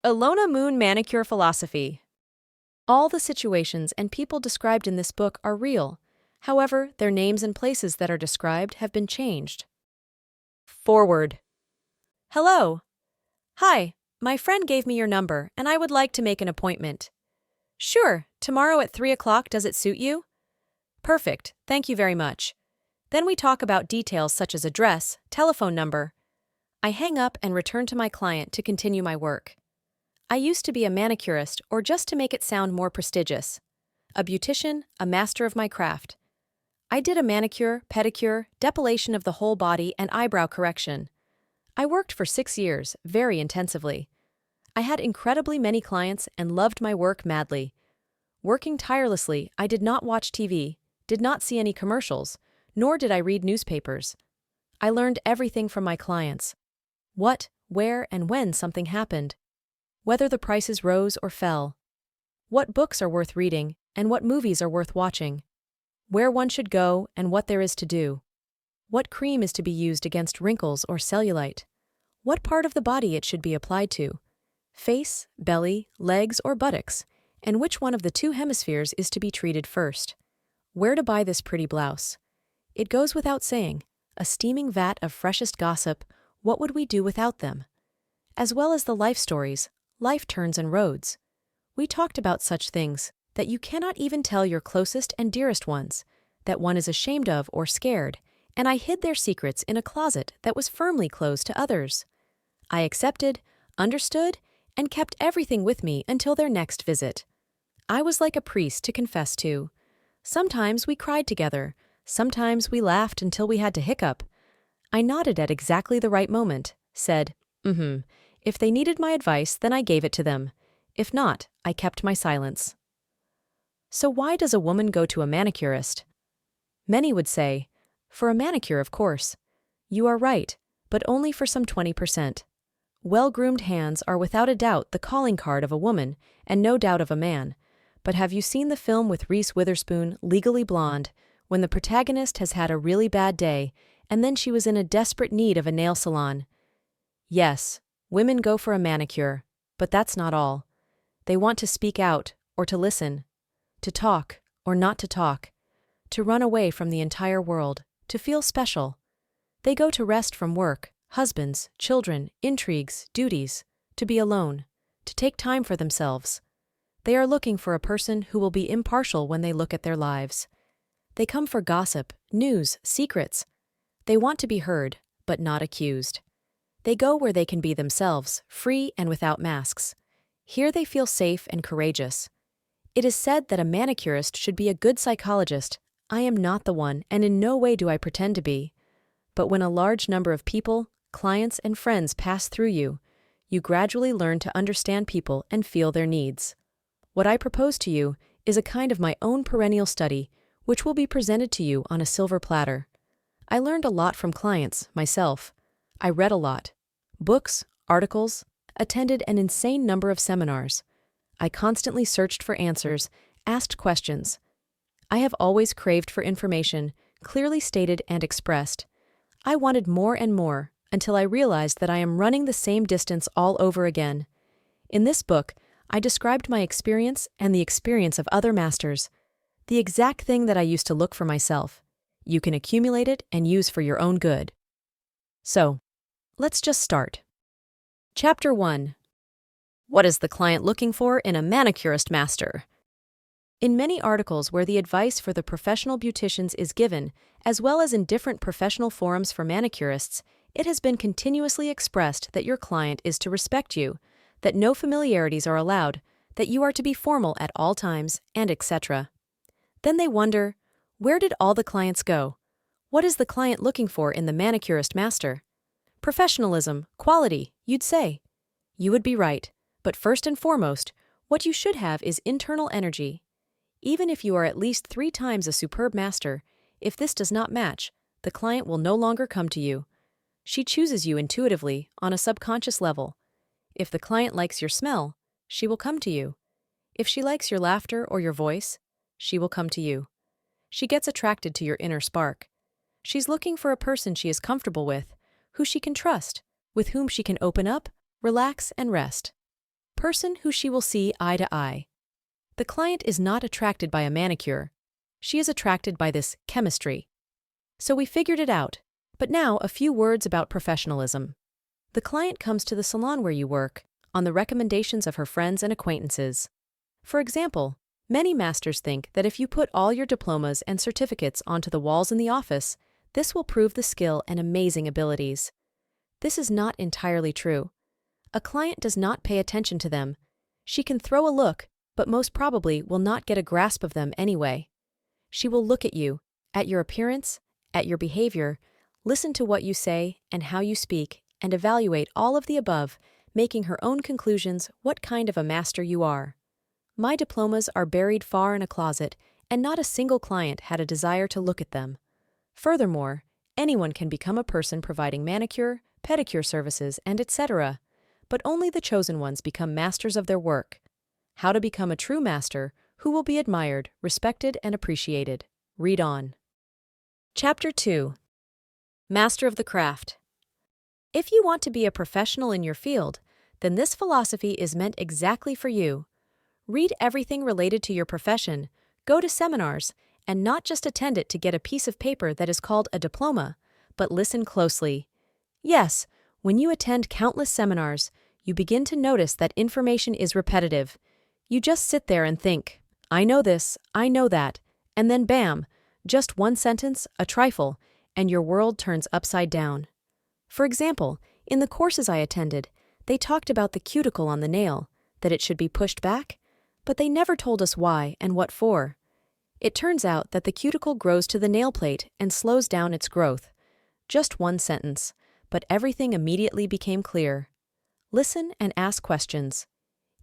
Ilona Moon Manicure Philosophy. All the situations and people described in this book are real. However, their names and places that are described have been changed. Foreword. Hello. Hi, my friend gave me your number and I would like to make an appointment. Sure, tomorrow at 3 o'clock, does it suit you? Perfect, thank you very much. Then we talk about details such as address, telephone number. I hang up and return to my client to continue my work. I used to be a manicurist, or just to make it sound more prestigious. A beautician, a master of my craft. I did a manicure, pedicure, depilation of the whole body, and eyebrow correction. I worked for 6 years, very intensively. I had incredibly many clients and loved my work madly. Working tirelessly, I did not watch TV, did not see any commercials, nor did I read newspapers. I learned everything from my clients. What, where, and when something happened. Whether the prices rose or fell. What books are worth reading, and what movies are worth watching. Where one should go and what there is to do. What cream is to be used against wrinkles or cellulite. What part of the body it should be applied to. Face, belly, legs, or buttocks, and which one of the 2 hemispheres is to be treated first. Where to buy this pretty blouse. It goes without saying, a steaming vat of freshest gossip, what would we do without them? As well as the life stories, life turns and roads. We talked about such things that you cannot even tell your closest and dearest ones, that one is ashamed of or scared, and I hid their secrets in a closet that was firmly closed to others. I accepted, understood, and kept everything with me until their next visit. I was like a priest to confess to. Sometimes we cried together, sometimes we laughed until we had to hiccup. I nodded at exactly the right moment, said, If they needed my advice, then I gave it to them. If not, I kept my silence. So why does a woman go to a manicurist? Many would say, for a manicure, of course. You are right, but only for some 20%. Well-groomed hands are without a doubt the calling card of a woman, and no doubt of a man. But have you seen the film with Reese Witherspoon, Legally Blonde, when the protagonist has had a really bad day, and then she was in a desperate need of a nail salon? Yes, women go for a manicure, but that's not all. They want to speak out, or to listen, to talk, or not to talk, to run away from the entire world, to feel special. They go to rest from work, husbands, children, intrigues, duties, to be alone, to take time for themselves. They are looking for a person who will be impartial when they look at their lives. They come for gossip, news, secrets. They want to be heard, but not accused. They go where they can be themselves, free and without masks. Here they feel safe and courageous. It is said that a manicurist should be a good psychologist. I am not the one, and in no way do I pretend to be. But when a large number of people, clients, and friends pass through you, you gradually learn to understand people and feel their needs. What I propose to you is a kind of my own perennial study, which will be presented to you on a silver platter. I learned a lot from clients, myself. I read a lot. Books, articles, attended an insane number of seminars. I constantly searched for answers, asked questions. I have always craved for information, clearly stated and expressed. I wanted more and more, until I realized that I am running the same distance all over again. In this book, I described my experience and the experience of other masters. The exact thing that I used to look for myself. You can accumulate it and use for your own good. So, let's just start. Chapter 1. What is the client looking for in a manicurist master? In many articles where the advice for the professional beauticians is given, as well as in different professional forums for manicurists, it has been continuously expressed that your client is to respect you, that no familiarities are allowed, that you are to be formal at all times, and etc. Then they wonder, where did all the clients go? What is the client looking for in the manicurist master? Professionalism, quality, you'd say. You would be right, but first and foremost, what you should have is internal energy. Even if you are at least 3 times a superb master, if this does not match, the client will no longer come to you. She chooses you intuitively, on a subconscious level. If the client likes your smell, she will come to you. If she likes your laughter or your voice, she will come to you. She gets attracted to your inner spark. She's looking for a person she is comfortable with, who she can trust, with whom she can open up, relax, and rest. Person who she will see eye to eye. The client is not attracted by a manicure. She is attracted by this chemistry. So we figured it out. But now a few words about professionalism. The client comes to the salon where you work on the recommendations of her friends and acquaintances. For example, many masters think that if you put all your diplomas and certificates onto the walls in the office, this will prove the skill and amazing abilities. This is not entirely true. A client does not pay attention to them. She can throw a look, but most probably will not get a grasp of them anyway. She will look at you, at your appearance, at your behavior, listen to what you say and how you speak, and evaluate all of the above, making her own conclusions what kind of a master you are. My diplomas are buried far in a closet, and not a single client had a desire to look at them. Furthermore, anyone can become a person providing manicure, pedicure services, and etc., but only the chosen ones become masters of their work. How to become a true master who will be admired, respected, and appreciated. Read on. Chapter 2. Master of the Craft. If you want to be a professional in your field, then this philosophy is meant exactly for you. Read everything related to your profession, go to seminars, and not just attend it to get a piece of paper that is called a diploma, but listen closely. Yes, when you attend countless seminars, you begin to notice that information is repetitive. You just sit there and think, I know this, I know that, and then bam, just one sentence, a trifle, and your world turns upside down. For example, in the courses I attended, they talked about the cuticle on the nail, that it should be pushed back, but they never told us why and what for. It turns out that the cuticle grows to the nail plate and slows down its growth. Just one sentence, but everything immediately became clear. Listen and ask questions.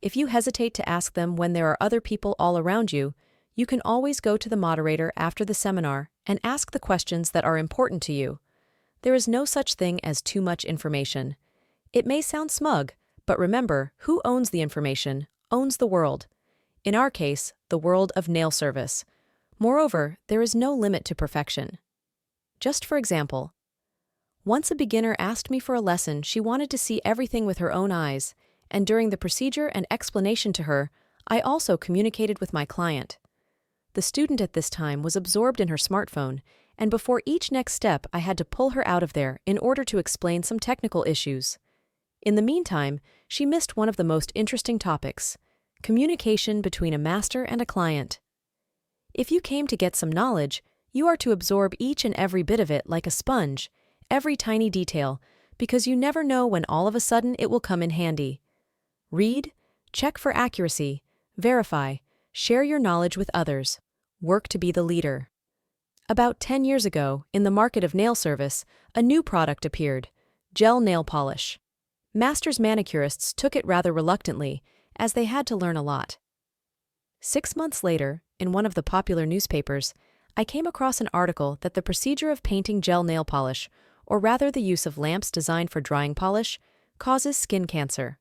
If you hesitate to ask them when there are other people all around you, you can always go to the moderator after the seminar and ask the questions that are important to you. There is no such thing as too much information. It may sound smug, but remember, who owns the information owns the world. In our case, the world of nail service. Moreover, there is no limit to perfection. Just for example, once a beginner asked me for a lesson. She wanted to see everything with her own eyes, and during the procedure and explanation to her, I also communicated with my client. The student at this time was absorbed in her smartphone, and before each next step I had to pull her out of there in order to explain some technical issues. In the meantime, she missed one of the most interesting topics: communication between a master and a client. If you came to get some knowledge, you are to absorb each and every bit of it like a sponge, every tiny detail, because you never know when all of a sudden it will come in handy. Read, check for accuracy, verify, share your knowledge with others, work to be the leader. About 10 years ago, in the market of nail service, a new product appeared: gel nail polish. Masters manicurists took it rather reluctantly, as they had to learn a lot. 6 months later, in one of the popular newspapers, I came across an article that the procedure of painting gel nail polish, or rather the use of lamps designed for drying polish, causes skin cancer.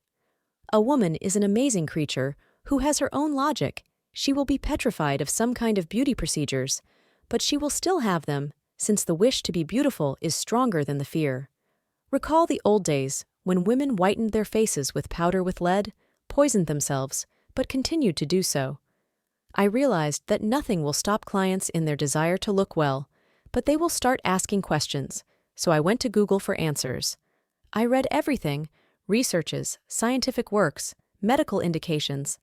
A woman is an amazing creature who has her own logic. She will be petrified of some kind of beauty procedures, but she will still have them, since the wish to be beautiful is stronger than the fear. Recall the old days, when women whitened their faces with powder with lead, poisoned themselves, but continued to do so. I realized that nothing will stop clients in their desire to look well, but they will start asking questions, so I went to Google for answers. I read everything: researches, scientific works, medical indications.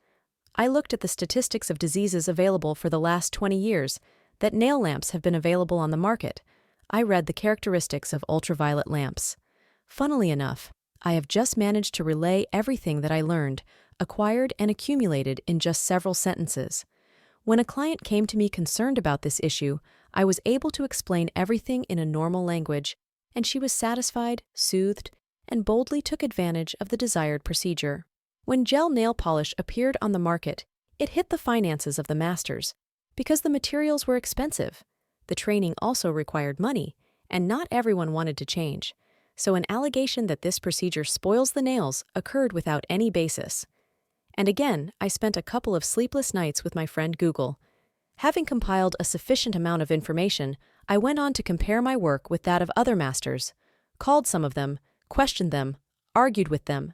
I looked at the statistics of diseases available for the last 20 years, that nail lamps have been available on the market. I read the characteristics of ultraviolet lamps. Funnily enough, I have just managed to relay everything that I learned, acquired, and accumulated in just several sentences. When a client came to me concerned about this issue, I was able to explain everything in a normal language, and she was satisfied, soothed, and boldly took advantage of the desired procedure. When gel nail polish appeared on the market, it hit the finances of the masters, because the materials were expensive. The training also required money, and not everyone wanted to change. So an allegation that this procedure spoils the nails occurred without any basis. And again, I spent a couple of sleepless nights with my friend Google. Having compiled a sufficient amount of information, I went on to compare my work with that of other masters, called some of them, questioned them, argued with them.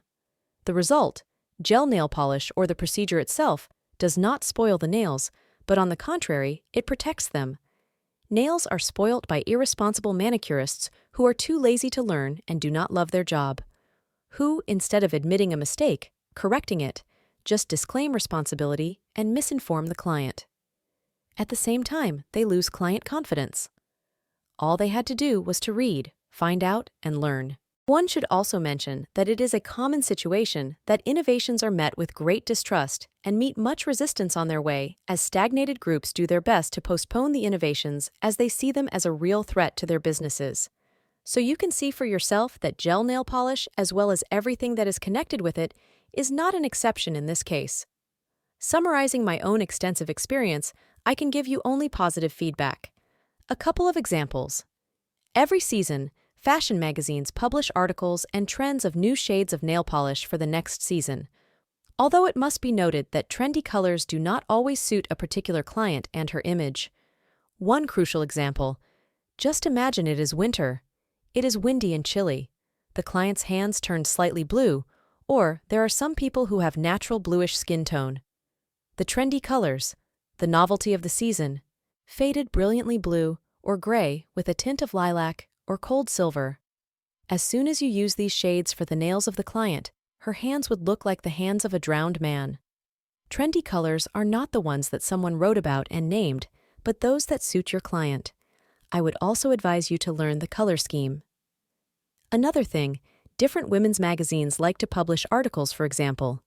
The result: Gel nail polish or the procedure itself does not spoil the nails, but on the contrary, it protects them. Nails are spoilt by irresponsible manicurists who are too lazy to learn and do not love their job, who, instead of admitting a mistake, correcting it, just disclaim responsibility and misinform the client. At the same time, they lose client confidence. All they had to do was to read, find out, and learn. One should also mention that it is a common situation that innovations are met with great distrust and meet much resistance on their way, as stagnated groups do their best to postpone the innovations as they see them as a real threat to their businesses. So you can see for yourself that gel nail polish, as well as everything that is connected with it, is not an exception in this case. Summarizing my own extensive experience, I can give you only positive feedback. A couple of examples. Every season, fashion magazines publish articles and trends of new shades of nail polish for the next season. Although it must be noted that trendy colors do not always suit a particular client and her image. One crucial example. Just imagine it is winter. It is windy and chilly. The client's hands turn slightly blue, or there are some people who have natural bluish skin tone. The trendy colors, the novelty of the season, faded brilliantly blue or gray with a tint of lilac or cold silver. As soon as you use these shades for the nails of the client, her hands would look like the hands of a drowned man. Trendy colors are not the ones that someone wrote about and named, but those that suit your client. I would also advise you to learn the color scheme. Another thing, different women's magazines like to publish articles, for example.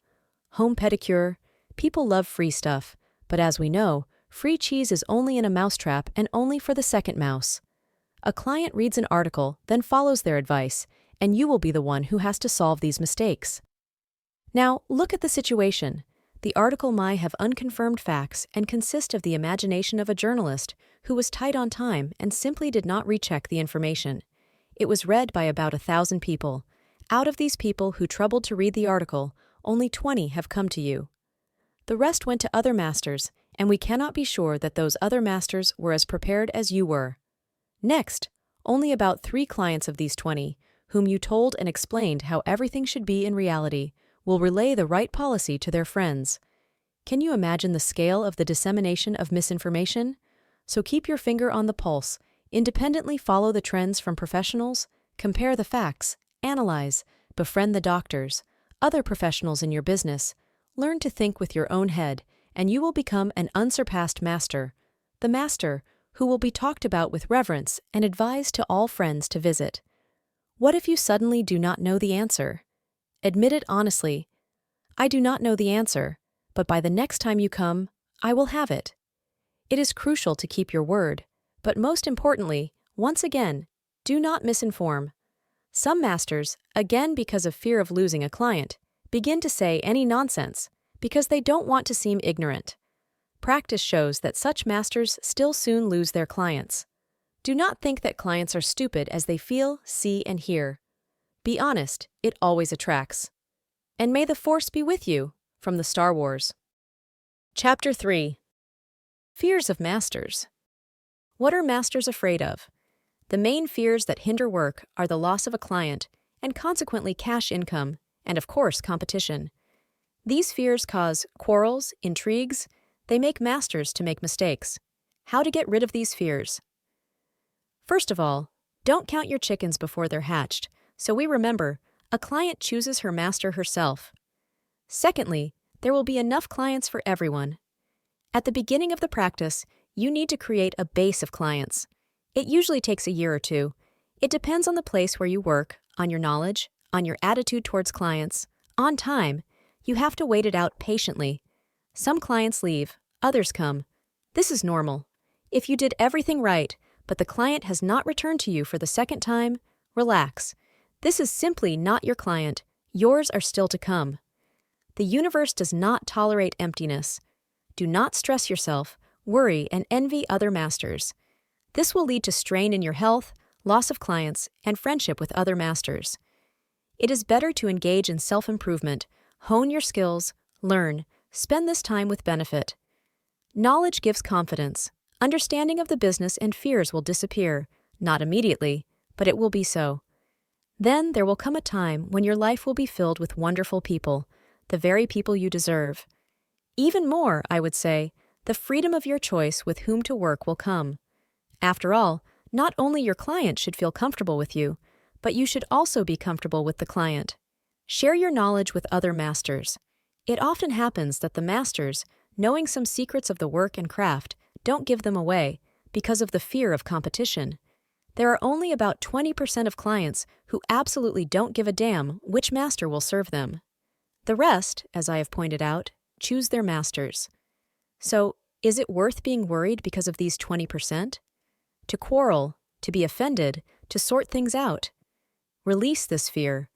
Home pedicure, people love free stuff, but as we know, free cheese is only in a mousetrap and only for the second mouse. A client reads an article, then follows their advice, and you will be the one who has to solve these mistakes. Now, look at the situation. The article might have unconfirmed facts and consist of the imagination of a journalist who was tight on time and simply did not recheck the information. It was read by about 1,000 people. Out of these people who troubled to read the article, only 20 have come to you. The rest went to other masters, and we cannot be sure that those other masters were as prepared as you were. Next, only about 3 clients of these 20, whom you told and explained how everything should be in reality, will relay the right policy to their friends. Can you imagine the scale of the dissemination of misinformation? So keep your finger on the pulse, independently follow the trends from professionals, compare the facts, analyze, befriend the doctors, other professionals in your business, learn to think with your own head, and you will become an unsurpassed master, the master who will be talked about with reverence and advised to all friends to visit. What if you suddenly do not know the answer? Admit it honestly. I do not know the answer, but by the next time you come, I will have it. It is crucial to keep your word, but most importantly, once again, do not misinform. Some masters, again because of fear of losing a client, begin to say any nonsense because they don't want to seem ignorant. Practice shows that such masters still soon lose their clients. Do not think that clients are stupid as they feel, see, and hear. Be honest, it always attracts. And may the Force be with you, from the Star Wars. Chapter 3. Fears of Masters. What are masters afraid of? The main fears that hinder work are the loss of a client, and consequently cash income, and of course competition. These fears cause quarrels, intrigues. They make masters to make mistakes. How to get rid of these fears? First of all, don't count your chickens before they're hatched, so we remember, a client chooses her master herself. Secondly, there will be enough clients for everyone. At the beginning of the practice, you need to create a base of clients. It usually takes a year or 2. It depends on the place where you work, on your knowledge, on your attitude towards clients, on time. You have to wait it out patiently. Some clients leave, others come. This is normal. If you did everything right, but the client has not returned to you for the second time, relax. This is simply not your client. Yours are still to come. The universe does not tolerate emptiness. Do not stress yourself, worry, and envy other masters. This will lead to strain in your health, loss of clients, and friendship with other masters. It is better to engage in self-improvement, hone your skills, learn, spend this time with benefit. Knowledge gives confidence. Understanding of the business and fears will disappear, not immediately, but it will be so. Then there will come a time when your life will be filled with wonderful people. the very people you deserve. Even more, I would say, the freedom of your choice with whom to work will come. After all, not only your client should feel comfortable with you, but you should also be comfortable with the client. Share your knowledge with other masters. It often happens that the masters, knowing some secrets of the work and craft, don't give them away because of the fear of competition. There are only about 20% of clients who absolutely don't give a damn which master will serve them. The rest, as I have pointed out, choose their masters. So, is it worth being worried because of these 20%? To quarrel, to be offended, to sort things out. Release this fear.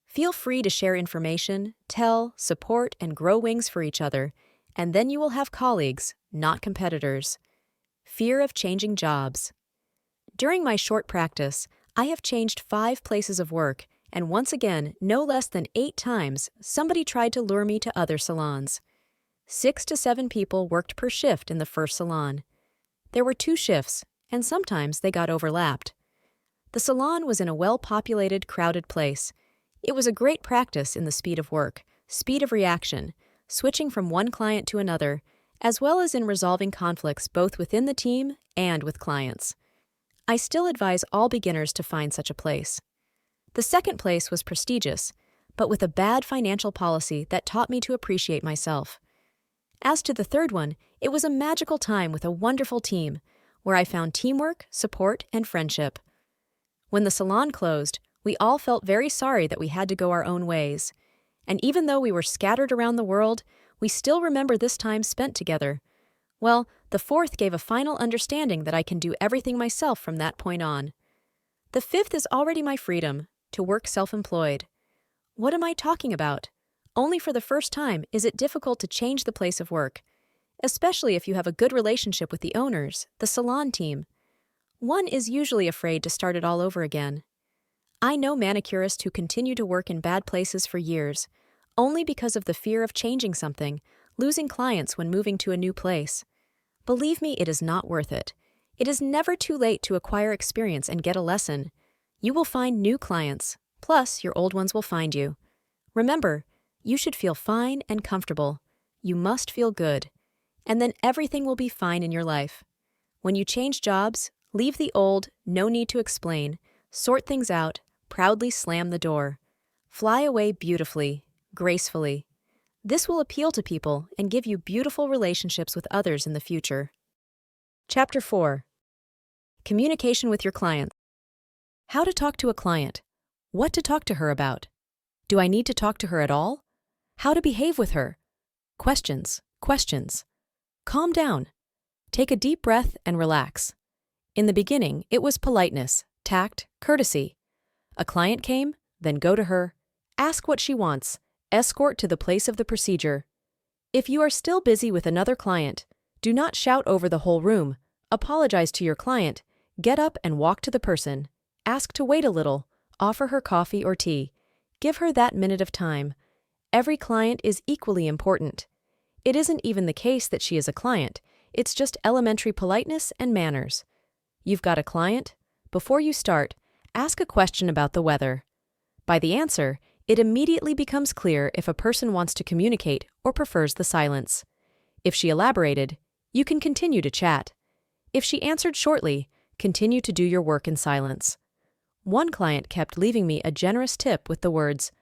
Feel free to share information, tell, support, and grow wings for each other, and then you will have colleagues, not competitors. Fear of changing jobs. During my short practice, I have changed 5 places of work, and once again, no less than 8 times, somebody tried to lure me to other salons. 6 to 7 people worked per shift in the first salon. There were 2 shifts, and sometimes they got overlapped. The salon was in a well-populated, crowded place. It was a great practice in the speed of work, speed of reaction, switching from one client to another, as well as in resolving conflicts both within the team and with clients. I still advise all beginners to find such a place. The second place was prestigious, but with a bad financial policy that taught me to appreciate myself. As to the third one, it was a magical time with a wonderful team, where I found teamwork, support, and friendship. When the salon closed, we all felt very sorry that we had to go our own ways. And even though we were scattered around the world, we still remember this time spent together. Well, the fourth gave a final understanding that I can do everything myself from that point on. The fifth is already my freedom, to work self-employed. What am I talking about? Only for the first time is it difficult to change the place of work, especially if you have a good relationship with the owners, the salon team. One is usually afraid to start it all over again. I know manicurists who continue to work in bad places for years, only because of the fear of changing something, losing clients when moving to a new place. Believe me, it is not worth it. It is never too late to acquire experience and get a lesson. You will find new clients, plus your old ones will find you. Remember, you should feel fine and comfortable. You must feel good. And then everything will be fine in your life. When you change jobs, leave the old, no need to explain, sort things out, proudly slam the door. Fly away beautifully, gracefully. This will appeal to people and give you beautiful relationships with others in the future. Chapter 4. Communication with your client. How to talk to a client. What to talk to her about. Do I need to talk to her at all? How to behave with her. Questions. Calm down. Take a deep breath and relax. In the beginning, it was politeness, tact, courtesy. A client came, then go to her. Ask what she wants. Escort to the place of the procedure. If you are still busy with another client, do not shout over the whole room. Apologize to your client. Get up and walk to the person. Ask to wait a little. Offer her coffee or tea. Give her that minute of time. Every client is equally important. It isn't even the case that she is a client. It's just elementary politeness and manners. You've got a client? Before you start, ask a question about the weather. By the answer, it immediately becomes clear if a person wants to communicate or prefers the silence. If she elaborated, you can continue to chat. If she answered shortly, continue to do your work in silence. One client kept leaving me a generous tip with the words,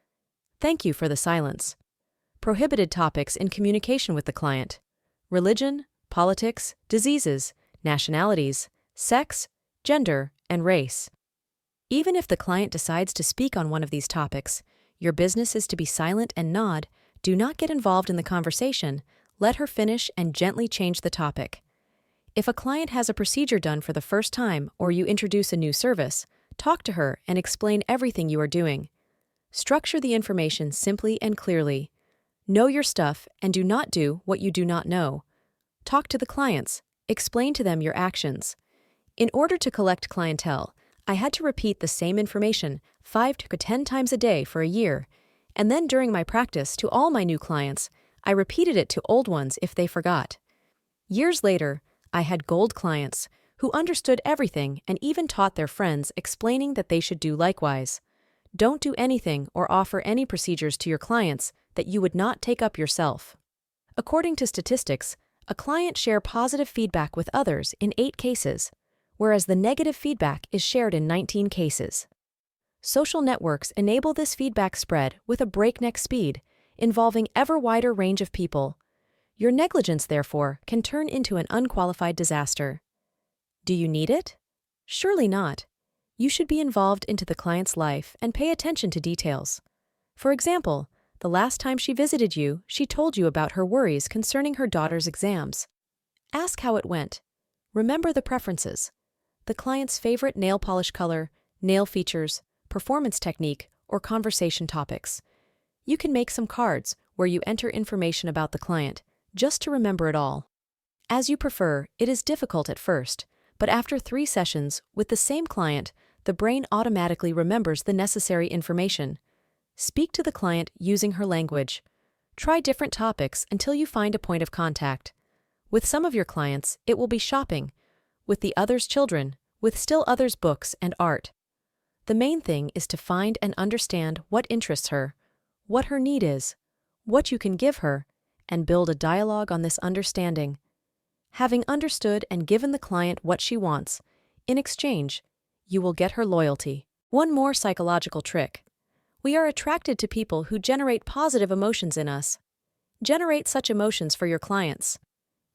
"Thank you for the silence." Prohibited topics in communication with the client: religion, politics, diseases, nationalities, sex, gender, and race. Even if the client decides to speak on one of these topics, your business is to be silent and nod. Do not get involved in the conversation. Let her finish and gently change the topic. If a client has a procedure done for the first time or you introduce a new service, talk to her and explain everything you are doing. Structure the information simply and clearly. Know your stuff and do not do what you do not know. Talk to the clients. Explain to them your actions. In order to collect clientele, I had to repeat the same information 5 to 10 times a day for a year, and then during my practice to all my new clients, I repeated it to old ones if they forgot. Years later, I had gold clients who understood everything and even taught their friends, explaining that they should do likewise. Don't do anything or offer any procedures to your clients that you would not take up yourself. According to statistics, a client shares positive feedback with others in 8 cases, whereas the negative feedback is shared in 19 cases. Social networks enable this feedback spread with a breakneck speed, involving ever wider range of people. Your negligence, therefore, can turn into an unqualified disaster. Do you need it? Surely not. You should be involved into the client's life and pay attention to details. For example, the last time she visited you, she told you about her worries concerning her daughter's exams. Ask how it went. Remember the preferences. The client's favorite nail polish color, nail features, performance technique, or conversation topics. You can make some cards where you enter information about the client, just to remember it all. As you prefer, it is difficult at first, but after 3 sessions with the same client, the brain automatically remembers the necessary information. Speak to the client using her language. Try different topics until you find a point of contact. With some of your clients, it will be shopping. With the others, children. With still others, books and art. The main thing is to find and understand what interests her, what her need is, what you can give her, and build a dialogue on this understanding. Having understood and given the client what she wants, in exchange, you will get her loyalty. One more psychological trick. We are attracted to people who generate positive emotions in us. Generate such emotions for your clients.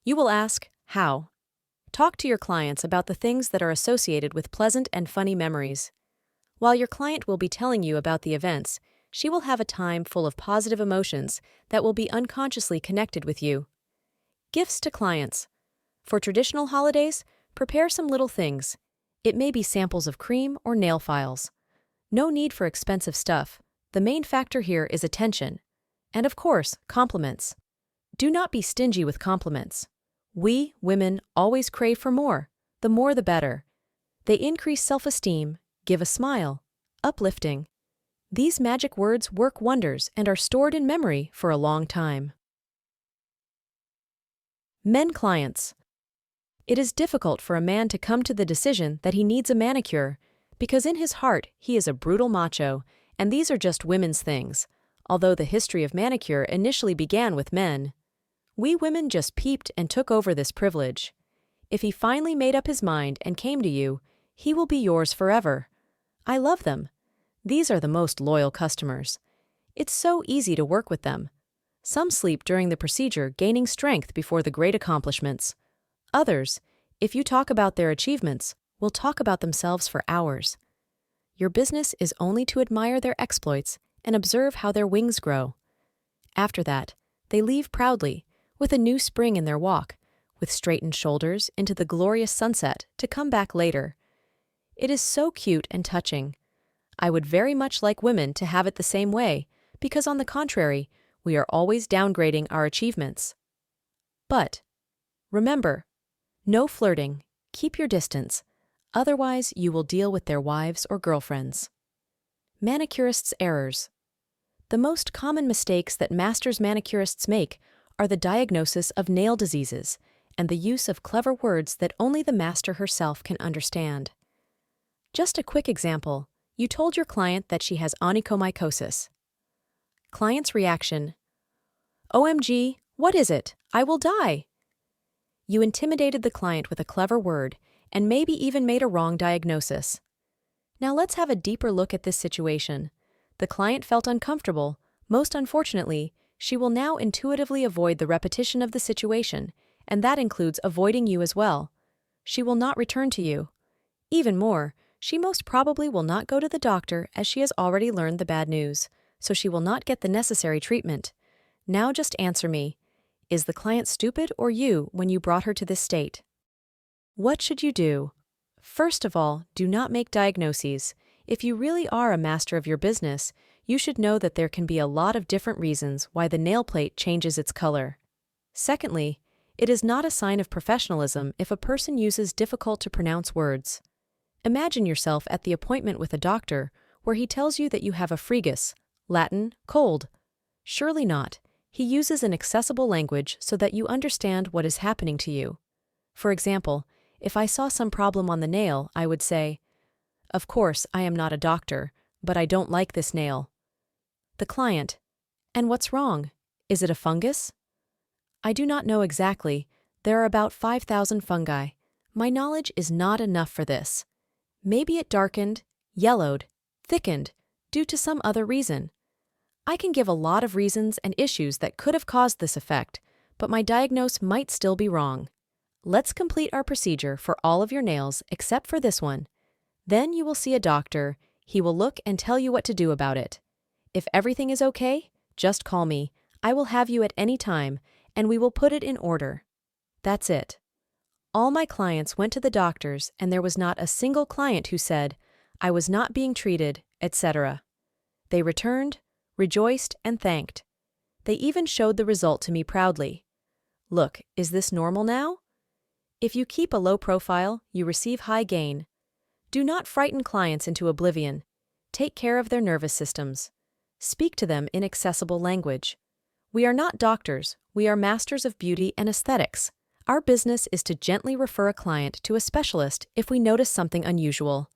You will ask, how? Talk to your clients about the things that are associated with pleasant and funny memories. While your client will be telling you about the events, she will have a time full of positive emotions that will be unconsciously connected with you. Gifts to clients. For traditional holidays, prepare some little things. It may be samples of cream or nail files. No need for expensive stuff. The main factor here is attention. And of course, compliments. Do not be stingy with compliments. We, women, always crave for more. The more the better. They increase self-esteem, give a smile, uplifting. These magic words work wonders and are stored in memory for a long time. Men clients. It is difficult for a man to come to the decision that he needs a manicure, because in his heart he is a brutal macho, and these are just women's things, although the history of manicure initially began with men. We women just peeped and took over this privilege. If he finally made up his mind and came to you, he will be yours forever. I love them. These are the most loyal customers. It's so easy to work with them. Some sleep during the procedure, gaining strength before the great accomplishments. Others, if you talk about their achievements, will talk about themselves for hours. Your business is only to admire their exploits and observe how their wings grow. After that, they leave proudly, with a new spring in their walk, with straightened shoulders into the glorious sunset to come back later. It is so cute and touching. I would very much like women to have it the same way, because on the contrary, we are always downgrading our achievements. But remember, no flirting, keep your distance, otherwise you will deal with their wives or girlfriends. Manicurists' errors. The most common mistakes that masters manicurists make are the diagnosis of nail diseases and the use of clever words that only the master herself can understand. Just a quick example, you told your client that she has onychomycosis. Client's reaction: OMG, what is it? I will die. You intimidated the client with a clever word and maybe even made a wrong diagnosis. Now let's have a deeper look at this situation. The client felt uncomfortable. Most unfortunately, she will now intuitively avoid the repetition of the situation, and that includes avoiding you as well. She will not return to you. Even more, she most probably will not go to the doctor as she has already learned the bad news, so she will not get the necessary treatment. Now just answer me. Is the client stupid or you when you brought her to this state? What should you do? First of all, do not make diagnoses. If you really are a master of your business, you should know that there can be a lot of different reasons why the nail plate changes its color. Secondly, it is not a sign of professionalism if a person uses difficult-to-pronounce words. Imagine yourself at the appointment with a doctor where he tells you that you have a fregus, Latin, cold. Surely not. He uses an accessible language so that you understand what is happening to you. For example, if I saw some problem on the nail, I would say, "Of course, I am not a doctor, but I don't like this nail." The client: And what's wrong? Is it a fungus? I do not know exactly. There are about 5,000 fungi. My knowledge is not enough for this. Maybe it darkened, yellowed, thickened, due to some other reason. I can give a lot of reasons and issues that could have caused this effect, but my diagnosis might still be wrong. Let's complete our procedure for all of your nails except for this one. Then you will see a doctor. He will look and tell you what to do about it. If everything is okay, just call me. I will have you at any time, and we will put it in order. That's it. All my clients went to the doctors, and there was not a single client who said, I was not being treated, etc. They returned, rejoiced, and thanked. They even showed the result to me proudly. Look, is this normal now? If you keep a low profile, you receive high gain. Do not frighten clients into oblivion. Take care of their nervous systems. Speak to them in accessible language. We are not doctors, we are masters of beauty and aesthetics. Our business is to gently refer a client to a specialist if we notice something unusual.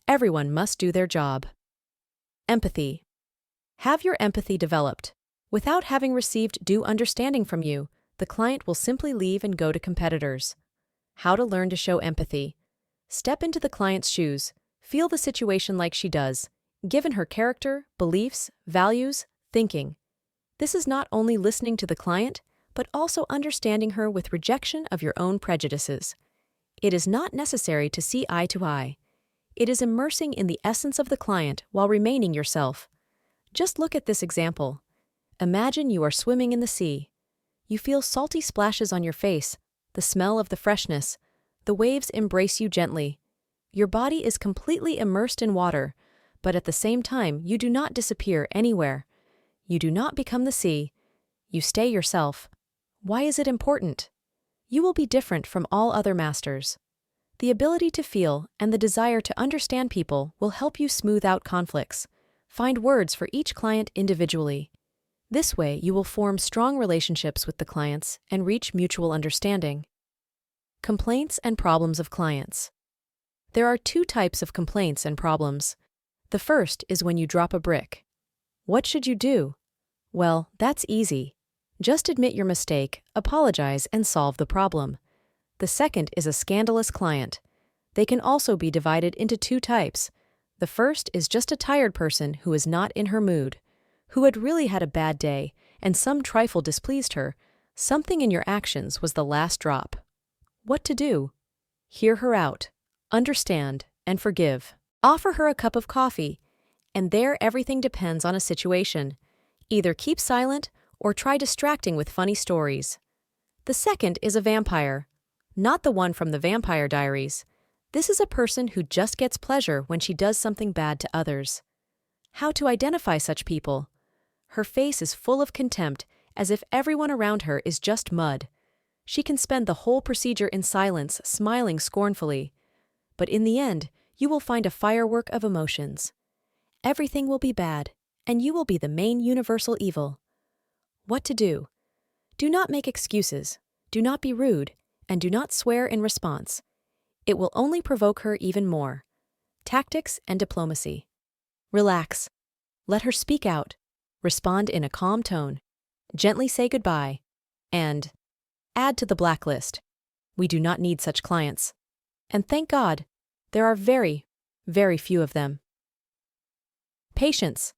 Everyone must do their job. Empathy. Have your empathy developed. Without having received due understanding from you, the client will simply leave and go to competitors. How to learn to show empathy. Step into the client's shoes. Feel the situation like she does, given her character, beliefs, values, thinking. This is not only listening to the client, but also understanding her with rejection of your own prejudices. It is not necessary to see eye to eye. It is immersing in the essence of the client while remaining yourself. Just look at this example. Imagine you are swimming in the sea. You feel salty splashes on your face, the smell of the freshness. The waves embrace you gently. Your body is completely immersed in water, but at the same time you do not disappear anywhere. You do not become the sea. You stay yourself. Why is it important? You will be different from all other masters. The ability to feel and the desire to understand people will help you smooth out conflicts. Find words for each client individually. This way, you will form strong relationships with the clients and reach mutual understanding. Complaints and problems of clients. There are two types of complaints and problems. The first is when you drop a brick. What should you do? Well, that's easy. Just admit your mistake, apologize, and solve the problem. The second is a scandalous client. They can also be divided into two types. The first is just a tired person who is not in her mood, who had really had a bad day, and some trifle displeased her. Something in your actions was the last drop. What to do? Hear her out, understand, and forgive. Offer her a cup of coffee, and there everything depends on a situation. Either keep silent or try distracting with funny stories. The second is a vampire, not the one from the Vampire Diaries. This is a person who just gets pleasure when she does something bad to others. How to identify such people? Her face is full of contempt, as if everyone around her is just mud. She can spend the whole procedure in silence, smiling scornfully. But in the end, you will find a firework of emotions. Everything will be bad, and you will be the main universal evil. What to do? Do not make excuses, do not be rude, and do not swear in response. It will only provoke her even more. Tactics and diplomacy. Relax. Let her speak out. Respond in a calm tone. Gently say goodbye. And add to the blacklist. We do not need such clients. And thank God, there are very, very few of them. Patience.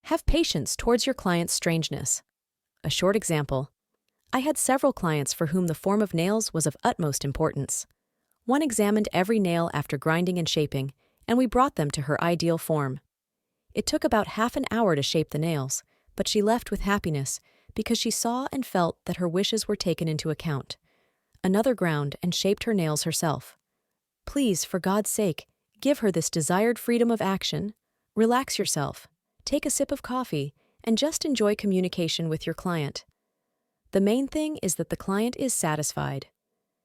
Have patience towards your client's strangeness. A short example. I had several clients for whom the form of nails was of utmost importance. One examined every nail after grinding and shaping, and we brought them to her ideal form. It took about half an hour to shape the nails, but she left with happiness because she saw and felt that her wishes were taken into account. Another ground and shaped her nails herself. Please, for God's sake, give her this desired freedom of action. Relax yourself, take a sip of coffee, and just enjoy communication with your client. The main thing is that the client is satisfied.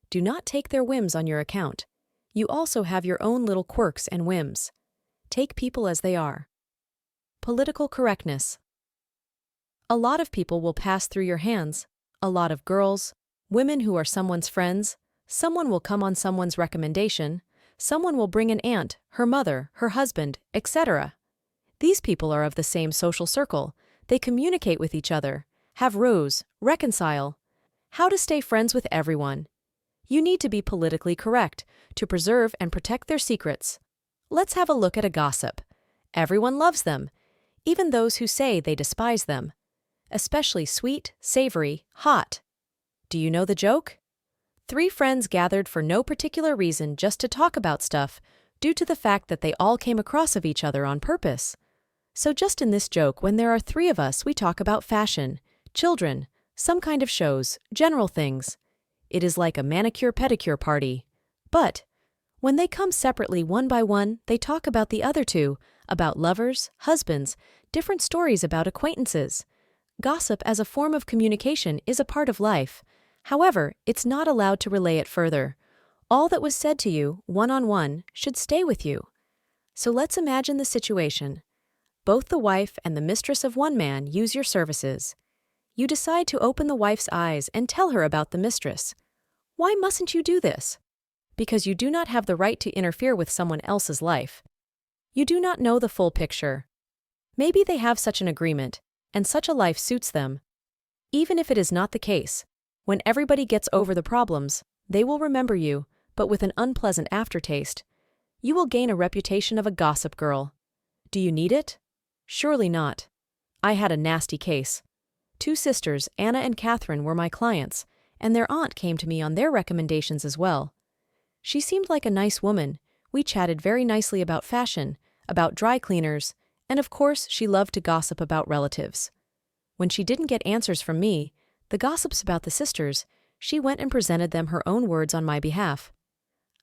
Do not take their whims on your account. You also have your own little quirks and whims. Take people as they are. Political correctness. A lot of people will pass through your hands. A lot of girls, women who are someone's friends, someone will come on someone's recommendation, someone will bring an aunt, her mother, her husband, etc. These people are of the same social circle. They communicate with each other, have rows, reconcile. How to stay friends with everyone. You need to be politically correct to preserve and protect their secrets. Let's have a look at a gossip. Everyone loves them, even those who say they despise them. Especially sweet, savory, hot. Do you know the joke? 3 friends gathered for no particular reason just to talk about stuff, due to the fact that they all came across of each other on purpose. So just in this joke, when there are 3 of us, we talk about fashion, children, some kind of shows, general things. It is like a manicure-pedicure party. But when they come separately one by one, they talk about the other 2, about lovers, husbands, different stories about acquaintances. Gossip as a form of communication is a part of life. However, it's not allowed to relay it further. All that was said to you, one-on-one, should stay with you. So let's imagine the situation. Both the wife and the mistress of one man use your services. You decide to open the wife's eyes and tell her about the mistress. Why mustn't you do this? Because you do not have the right to interfere with someone else's life. You do not know the full picture. Maybe they have such an agreement, and such a life suits them. Even if it is not the case, when everybody gets over the problems, they will remember you, but with an unpleasant aftertaste. You will gain a reputation of a gossip girl. Do you need it? Surely not. I had a nasty case. 2 sisters, Anna and Catherine, were my clients, and their aunt came to me on their recommendations as well. She seemed like a nice woman. We chatted very nicely about fashion, about dry cleaners, and of course she loved to gossip about relatives. When she didn't get answers from me, the gossips about the sisters, she went and presented them her own words on my behalf.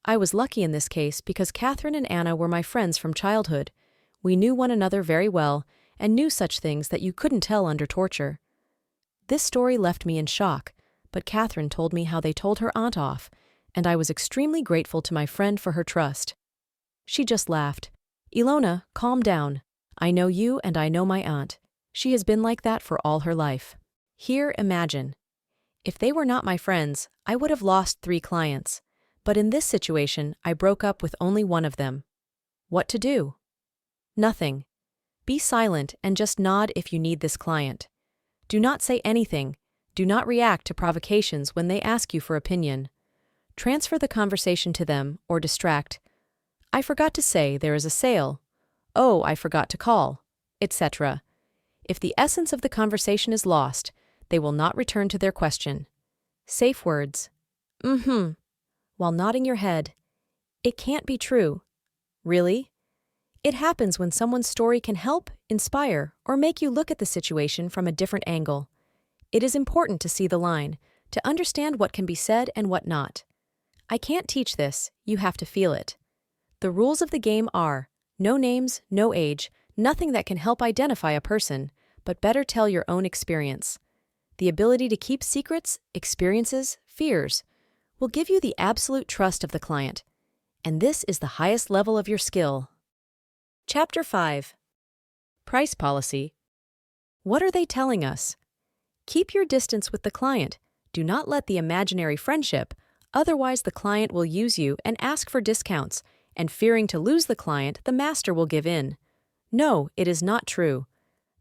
I was lucky in this case because Catherine and Anna were my friends from childhood. We knew one another very well and knew such things that you couldn't tell under torture. This story left me in shock, but Catherine told me how they told her aunt off, and I was extremely grateful to my friend for her trust. She just laughed. Ilona, calm down. I know you and I know my aunt. She has been like that for all her life. Here, imagine. If they were not my friends, I would have lost 3 clients. But in this situation, I broke up with only one of them. What to do? Nothing. Be silent and just nod if you need this client. Do not say anything. Do not react to provocations when they ask you for opinion. Transfer the conversation to them or distract. I forgot to say there is a sale. Oh, I forgot to call, etc. If the essence of the conversation is lost, they will not return to their question. Safe words. While nodding your head. It can't be true. Really? It happens when someone's story can help, inspire, or make you look at the situation from a different angle. It is important to see the line, to understand what can be said and what not. I can't teach this, you have to feel it. The rules of the game are no names, no age, nothing that can help identify a person, but better tell your own experience. The ability to keep secrets, experiences, fears, will give you the absolute trust of the client, and this is the highest level of your skill. Chapter 5. Price Policy. What are they telling us? Keep your distance with the client. Do not let the imaginary friendship, otherwise the client will use you and ask for discounts, and fearing to lose the client, the master will give in. No, it is not true.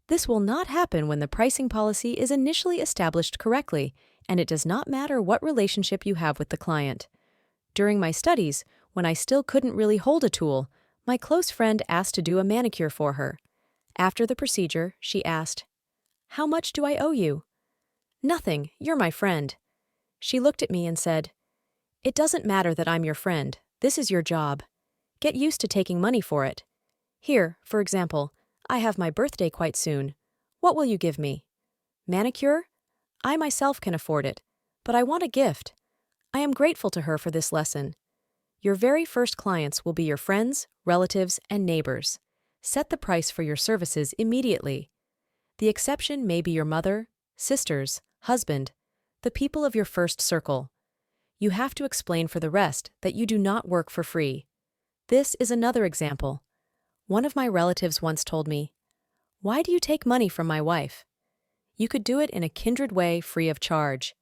This will not happen when the pricing policy is initially established correctly, and it does not matter what relationship you have with the client. During my studies, when I still couldn't really hold a tool, my close friend asked to do a manicure for her. After the procedure, she asked, "How much do I owe you?" "Nothing, you're my friend." She looked at me and said, "It doesn't matter that I'm your friend. This is your job. Get used to taking money for it. Here, for example, I have my birthday quite soon. What will you give me? Manicure? I myself can afford it, but I want a gift." I am grateful to her for this lesson. Your very first clients will be your friends, relatives, and neighbors. Set the price for your services immediately. The exception may be your mother, sisters, husband, the people of your first circle. You have to explain for the rest that you do not work for free. This is another example. One of my relatives once told me, "Why do you take money from my wife? You could do it in a kindred way free of charge."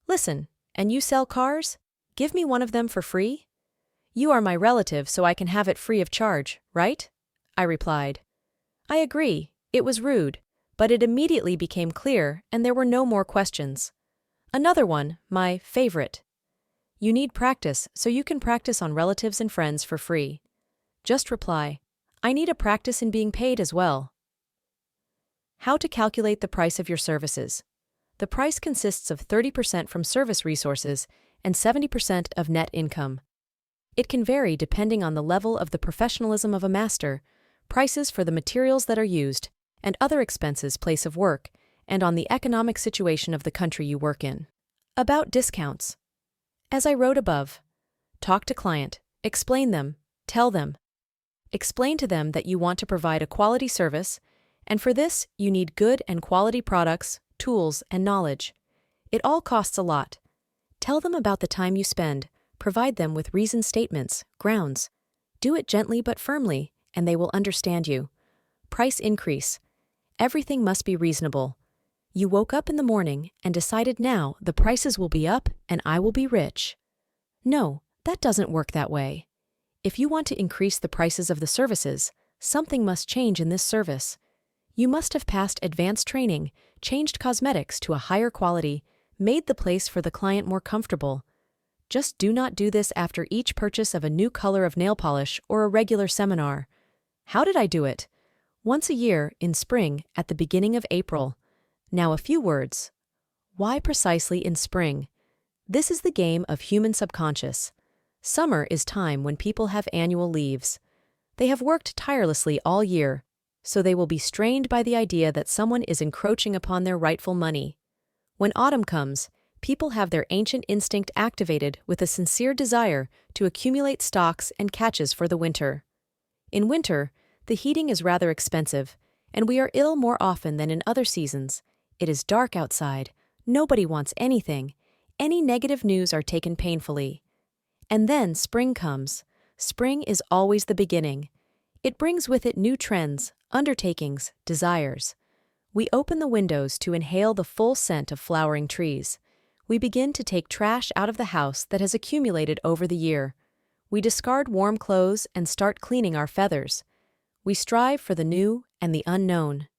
Listen, and you sell cars? Give me one of them for free? You are my relative, so I can have it free of charge, right? I replied. I agree, it was rude, But it immediately became clear and there were no more questions. Another one, my favorite. You need practice so you can practice on relatives and friends for free. Just reply, I need a practice in being paid as well. How to calculate the price of your services. The price consists of 30% from service resources and 70% of net income. It can vary depending on the level of the professionalism of a master, prices for the materials that are used, and other expenses place of work, and on the economic situation of the country you work in. About discounts. As I wrote above, talk to client, explain them, tell them. Explain to them that you want to provide a quality service, and for this you need good and quality products, tools, and knowledge. It all costs a lot. Tell them about the time you spend, provide them with reason statements, grounds. Do it gently but firmly, and they will understand you. Price increase. Everything must be reasonable. You woke up in the morning and decided now the prices will be up and I will be rich. No, that doesn't work that way. If you want to increase the prices of the services, something must change in this service. You must have passed advanced training, changed cosmetics to a higher quality, made the place for the client more comfortable. Just do not do this after each purchase of a new color of nail polish or a regular seminar. How did I do it? Once a year, in spring, at the beginning of April. Now a few words. Why precisely in spring? This is the game of human subconscious. Summer is time when people have annual leaves. They have worked tirelessly all year, so they will be strained by the idea that someone is encroaching upon their rightful money. When autumn comes, people have their ancient instinct activated with a sincere desire to accumulate stocks and catches for the winter. In winter, the heating is rather expensive, and we are ill more often than in other seasons. It is dark outside. Nobody wants anything. Any negative news are taken painfully. And then spring comes. Spring is always the beginning. It brings with it new trends, undertakings, desires. We open the windows to inhale the full scent of flowering trees. We begin to take trash out of the house that has accumulated over the year. We discard warm clothes and start cleaning our feathers. We strive for the new and the unknown.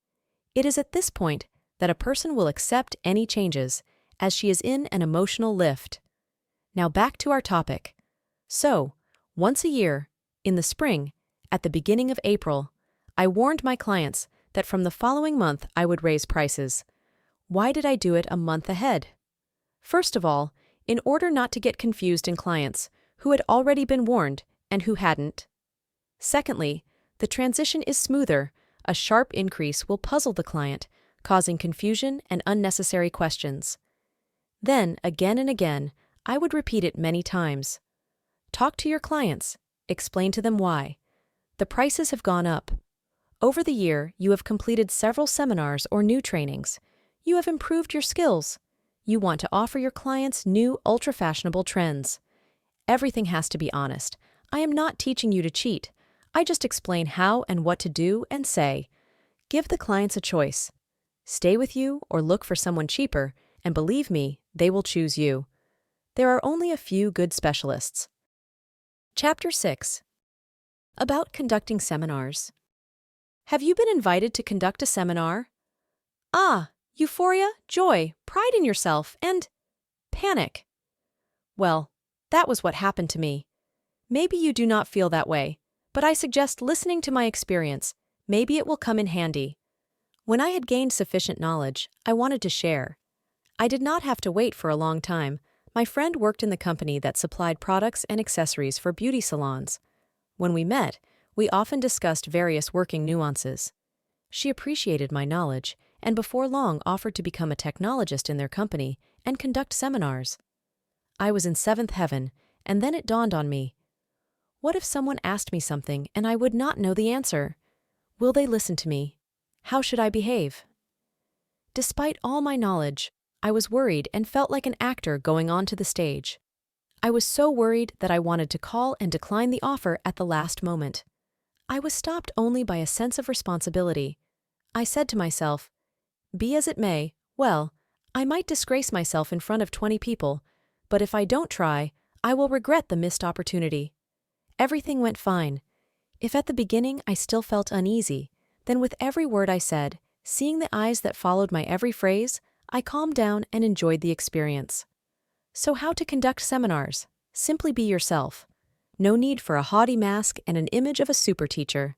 It is at this point that a person will accept any changes, as she is in an emotional lift. Now back to our topic. So, once a year, in the spring, at the beginning of April, I warned my clients that from the following month I would raise prices. Why did I do it a month ahead? First of all, in order not to get confused in clients who had already been warned and who hadn't. Secondly, the transition is smoother. A sharp increase will puzzle the client, causing confusion and unnecessary questions. Then, again and again, I would repeat it many times. Talk to your clients. Explain to them why. The prices have gone up. Over the year, you have completed several seminars or new trainings. You have improved your skills. You want to offer your clients new ultra-fashionable trends. Everything has to be honest. I am not teaching you to cheat. I just explain how and what to do and say. Give the clients a choice. Stay with you or look for someone cheaper, and believe me, they will choose you. There are only a few good specialists. Chapter 6. About conducting seminars. Have you been invited to conduct a seminar? Ah, euphoria, joy, pride in yourself, and panic. Well, that was what happened to me. Maybe you do not feel that way, but I suggest listening to my experience. Maybe it will come in handy. When I had gained sufficient knowledge, I wanted to share. I did not have to wait for a long time. My friend worked in the company that supplied products and accessories for beauty salons. When we met, we often discussed various working nuances. She appreciated my knowledge, and before long offered to become a technologist in their company and conduct seminars. I was in seventh heaven, and then it dawned on me. What if someone asked me something and I would not know the answer? Will they listen to me? How should I behave? Despite all my knowledge, I was worried and felt like an actor going onto the stage. I was so worried that I wanted to call and decline the offer at the last moment. I was stopped only by a sense of responsibility. I said to myself, be as it may, well, I might disgrace myself in front of 20 people, but if I don't try, I will regret the missed opportunity. Everything went fine. If at the beginning I still felt uneasy, then with every word I said, Seeing the eyes that followed my every phrase, I calmed down and enjoyed the experience. So how to conduct seminars? Simply be yourself. No need for a haughty mask and an image of a super teacher.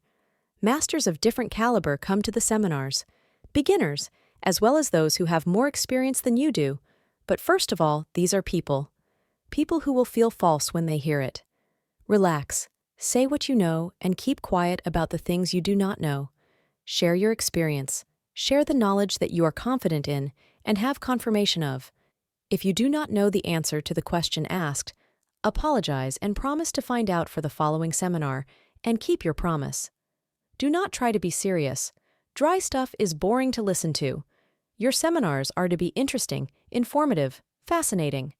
Masters of different caliber come to the seminars. Beginners, as well as those who have more experience than you do. But first of all, these are people. People who will feel false when they hear it. Relax, say what you know, and keep quiet about the things you do not know. Share your experience. Share the knowledge that you are confident in and have confirmation of. If you do not know the answer to the question asked, apologize and promise to find out for the following seminar, and keep your promise. Do not try to be serious. Dry stuff is boring to listen to. Your seminars are to be interesting, informative, fascinating.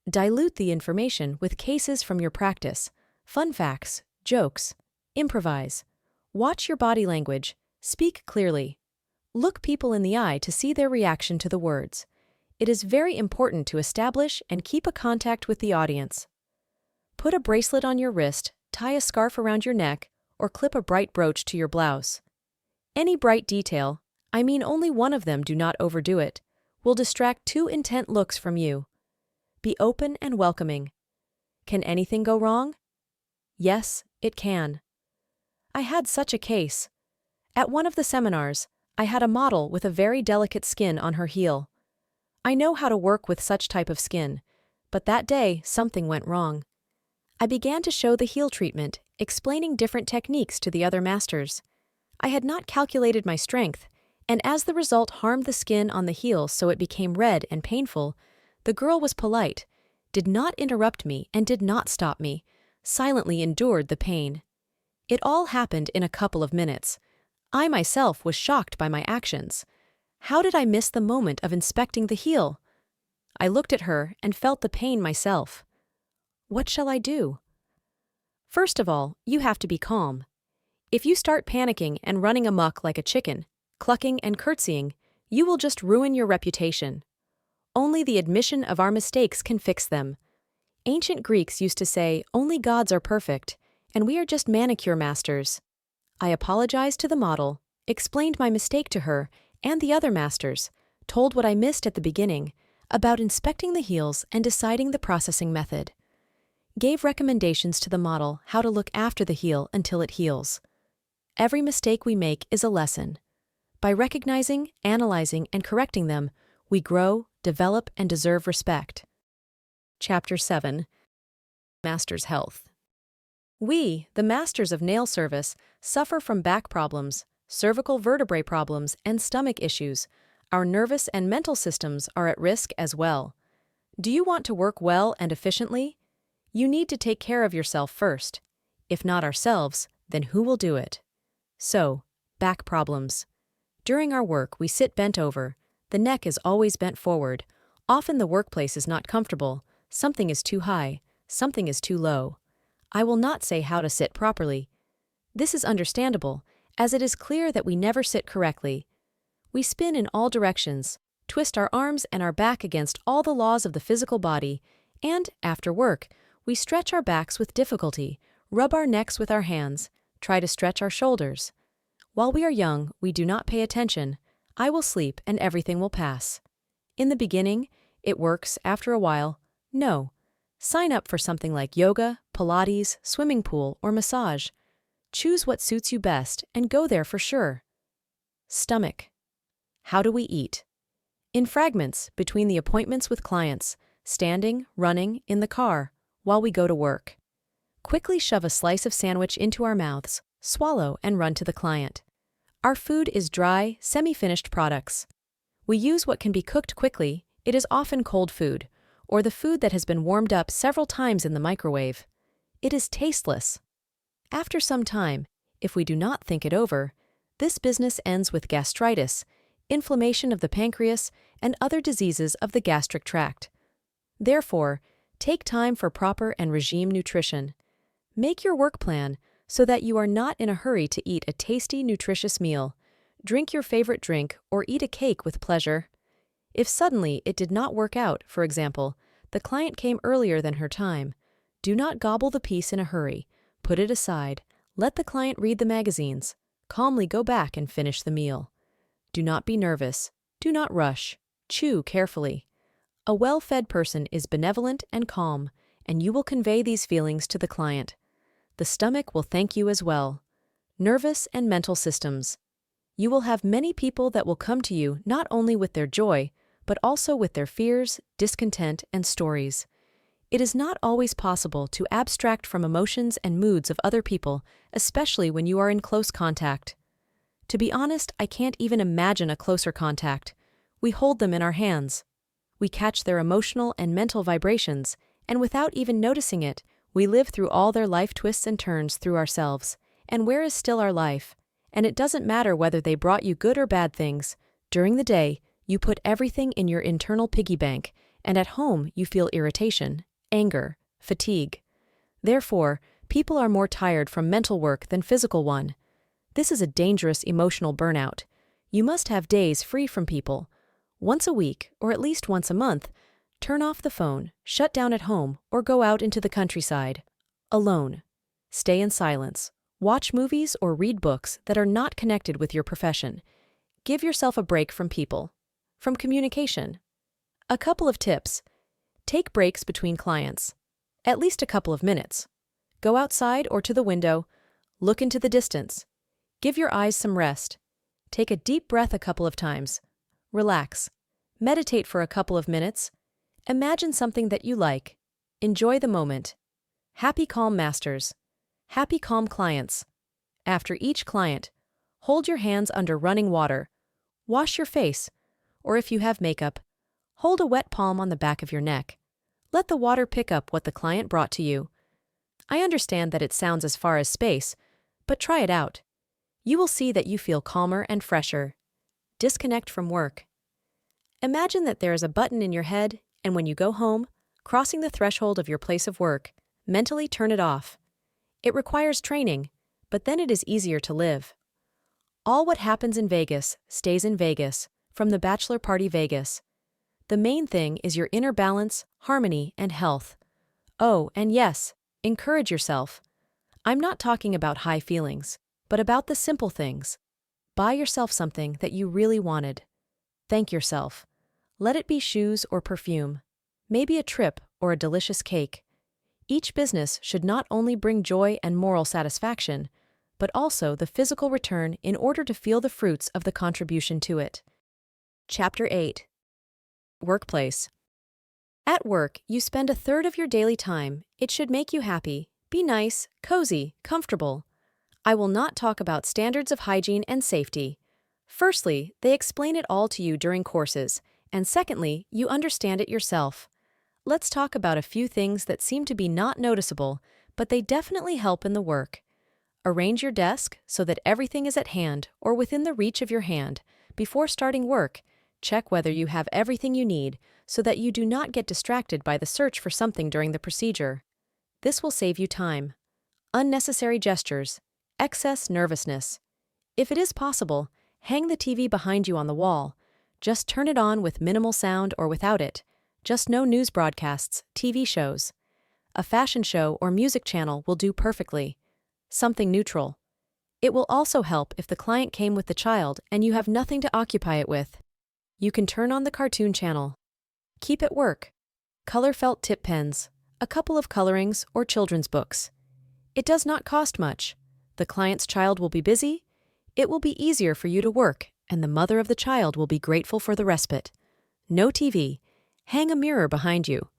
Dilute the information with cases from your practice, fun facts, jokes. Improvise. Watch your body language. Speak clearly. Look people in the eye to see their reaction to the words. It is very important to establish and keep a contact with the audience. Put a bracelet on your wrist, tie a scarf around your neck, or clip a bright brooch to your blouse. Any bright detail, I mean only one of them, do not overdo it, will distract too intent looks from you. Be open and welcoming. Can anything go wrong? Yes, it can. I had such a case. At one of the seminars, I had a model with a very delicate skin on her heel. I know how to work with such type of skin, but that day something went wrong. I began to show the heel treatment, explaining different techniques to the other masters. I had not calculated my strength, and as the result harmed the skin on the heel so it became red and painful, the girl was polite, did not interrupt me and did not stop me, silently endured the pain. It all happened in a couple of minutes. I myself was shocked by my actions. How did I miss the moment of inspecting the heel? I looked at her and felt the pain myself. What shall I do? First of all, you have to be calm. If you start panicking and running amok like a chicken, clucking and curtsying, you will just ruin your reputation. Only the admission of our mistakes can fix them. Ancient Greeks used to say, only gods are perfect, and we are just manicure masters. I apologized to the model, explained my mistake to her and the other masters, told what I missed at the beginning, about inspecting the heels and deciding the processing method. Gave recommendations to the model how to look after the heel until it heals. Every mistake we make is a lesson. By recognizing, analyzing, and correcting them, we grow, develop, and deserve respect. Chapter 7. Master's Health. We, the masters of nail service, suffer from back problems, cervical vertebrae problems, and stomach issues. Our nervous and mental systems are at risk as well. Do you want to work well and efficiently? You need to take care of yourself first. If not ourselves, then who will do it? So, back problems. During our work, we sit bent over. The neck is always bent forward. Often the workplace is not comfortable. Something is too high. Something is too low. I will not say how to sit properly. This is understandable, as it is clear that we never sit correctly. We spin in all directions, twist our arms and our back against all the laws of the physical body, and, after work, we stretch our backs with difficulty, rub our necks with our hands, try to stretch our shoulders. While we are young, we do not pay attention. I will sleep and everything will pass. In the beginning, it works. After a while, no. Sign up for something like yoga, Pilates, swimming pool, or massage. Choose what suits you best and go there for sure. Stomach. How do we eat? In fragments between the appointments with clients, standing, running, in the car, while we go to work. Quickly shove a slice of sandwich into our mouths, swallow, and run to the client. Our food is dry, semi-finished products. We use what can be cooked quickly. It is often cold food, or the food that has been warmed up several times in the microwave. It is tasteless. After some time, if we do not think it over, this business ends with gastritis, inflammation of the pancreas, and other diseases of the gastric tract. Therefore, take time for proper and regime nutrition. Make your work plan so that you are not in a hurry to eat a tasty, nutritious meal. Drink your favorite drink or eat a cake with pleasure. If suddenly it did not work out, for example, the client came earlier than her time, do not gobble the piece in a hurry. Put it aside, let the client read the magazines, calmly go back and finish the meal. Do not be nervous. Do not rush. Chew carefully. A well-fed person is benevolent and calm, and you will convey these feelings to the client. The stomach will thank you as well. Nervous and mental systems. You will have many people that will come to you not only with their joy, but also with their fears, discontent, and stories. It is not always possible to abstract from emotions and moods of other people, especially when you are in close contact. To be honest, I can't even imagine a closer contact. We hold them in our hands. We catch their emotional and mental vibrations, and without even noticing it, we live through all their life twists and turns through ourselves. And where is still our life? And it doesn't matter whether they brought you good or bad things. During the day, you put everything in your internal piggy bank, and at home you feel irritation, anger, fatigue. Therefore, people are more tired from mental work than physical one. This is a dangerous emotional burnout. You must have days free from people. Once a week, or at least once a month, turn off the phone, shut down at home, or go out into the countryside. Alone. Stay in silence. Watch movies or read books that are not connected with your profession. Give yourself a break from people. From communication. A couple of tips. Take breaks between clients. At least a couple of minutes. Go outside or to the window. Look into the distance. Give your eyes some rest. Take a deep breath a couple of times. Relax. Meditate for a couple of minutes. Imagine something that you like. Enjoy the moment. Happy calm masters. Happy calm clients. After each client, hold your hands under running water. Wash your face, or if you have makeup, hold a wet palm on the back of your neck. Let the water pick up what the client brought to you. I understand that it sounds as far as space, but try it out. You will see that you feel calmer and fresher. Disconnect from work. Imagine that there is a button in your head, and when you go home, crossing the threshold of your place of work, mentally turn it off. It requires training, but then it is easier to live. All what happens in Vegas stays in Vegas, from the bachelor party Vegas. The main thing is your inner balance, harmony, and health. Oh, and yes, encourage yourself. I'm not talking about high feelings, but about the simple things. Buy yourself something that you really wanted. Thank yourself. Let it be shoes or perfume, maybe a trip or a delicious cake. Each business should not only bring joy and moral satisfaction, but also the physical return in order to feel the fruits of the contribution to it. Chapter 8. Workplace. At work, you spend a third of your daily time. It should make you happy, be nice, cozy, comfortable. I will not talk about standards of hygiene and safety. Firstly, they explain it all to you during courses, and secondly, you understand it yourself. Let's talk about a few things that seem to be not noticeable, but they definitely help in the work. Arrange your desk so that everything is at hand or within the reach of your hand. Before starting work, check whether you have everything you need so that you do not get distracted by the search for something during the procedure. This will save you time. Unnecessary gestures. Excess nervousness. If it is possible, hang the TV behind you on the wall. Just turn it on with minimal sound or without it. Just no news broadcasts, TV shows. A fashion show or music channel will do perfectly. Something neutral. It will also help if the client came with the child and you have nothing to occupy it with. You can turn on the cartoon channel. Keep at work. Color felt tip pens, a couple of colorings or children's books. It does not cost much. The client's child will be busy. It will be easier for you to work, and the mother of the child will be grateful for the respite. No TV. Hang a mirror behind you.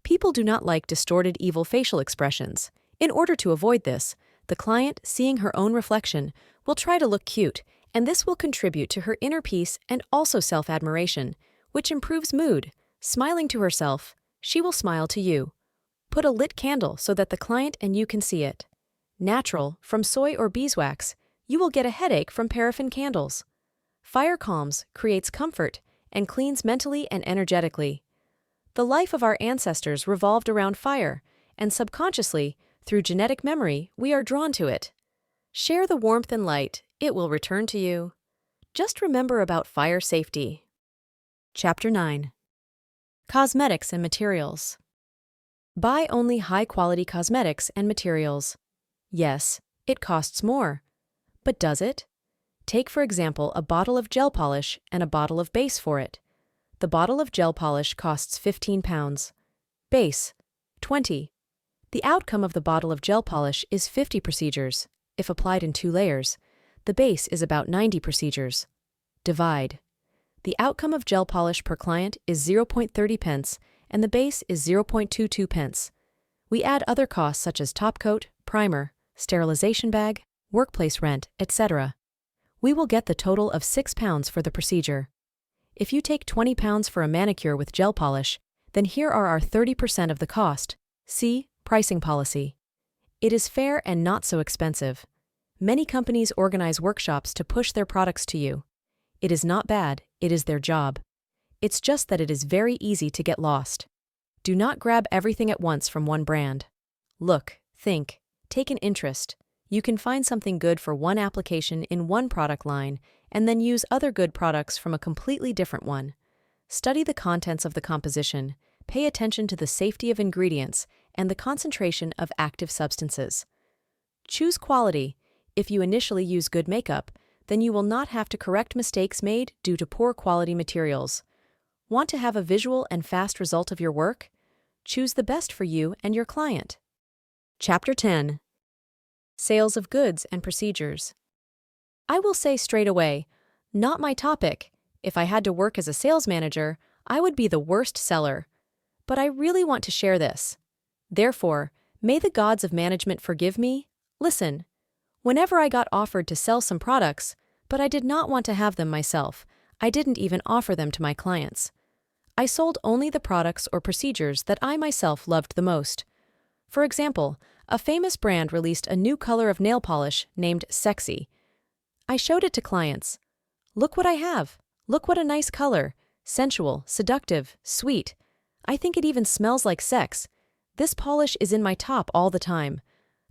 People do not like distorted evil facial expressions. In order to avoid this, the client, seeing her own reflection, will try to look cute, and this will contribute to her inner peace and also self-admiration, which improves mood. Smiling to herself, she will smile to you. Put a lit candle so that the client and you can see it. Natural, from soy or beeswax, you will get a headache from paraffin candles. Fire calms, creates comfort, and cleans mentally and energetically. The life of our ancestors revolved around fire, and subconsciously, through genetic memory, we are drawn to it. Share the warmth and light, it will return to you. Just remember about fire safety. Chapter 9. Cosmetics and materials. Buy only high-quality cosmetics and materials. Yes, it costs more. But does it? Take, for example, a bottle of gel polish and a bottle of base for it. The bottle of gel polish costs £15. Base, 20. The outcome of the bottle of gel polish is 50 procedures. If applied in 2 layers, the base is about 90 procedures. Divide. The outcome of gel polish per client is 0.30 pence and the base is 0.22 pence. We add other costs such as top coat, primer, sterilization bag, workplace rent, etc. We will get the total of £6 for the procedure. If you take £20 for a manicure with gel polish, then here are our 30% of the cost. See pricing policy. It is fair and not so expensive. Many companies organize workshops to push their products to you. It is not bad, it is their job. It's just that it is very easy to get lost. Do not grab everything at once from one brand. Look, think, take an interest. You can find something good for one application in one product line and then use other good products from a completely different one. Study the contents of the composition, pay attention to the safety of ingredients and the concentration of active substances. Choose quality. If you initially use good makeup, then you will not have to correct mistakes made due to poor quality materials. Want to have a visual and fast result of your work? Choose the best for you and your client. Chapter 10. Sales of Goods and Procedures. I will say straight away, not my topic. If I had to work as a sales manager, I would be the worst seller. But I really want to share this. Therefore, may the gods of management forgive me. Listen. Whenever I got offered to sell some products, but I did not want to have them myself, I didn't even offer them to my clients. I sold only the products or procedures that I myself loved the most. For example, a famous brand released a new color of nail polish named Sexy. I showed it to clients. Look what I have. Look what a nice color. Sensual, seductive, sweet. I think it even smells like sex. This polish is in my top all the time.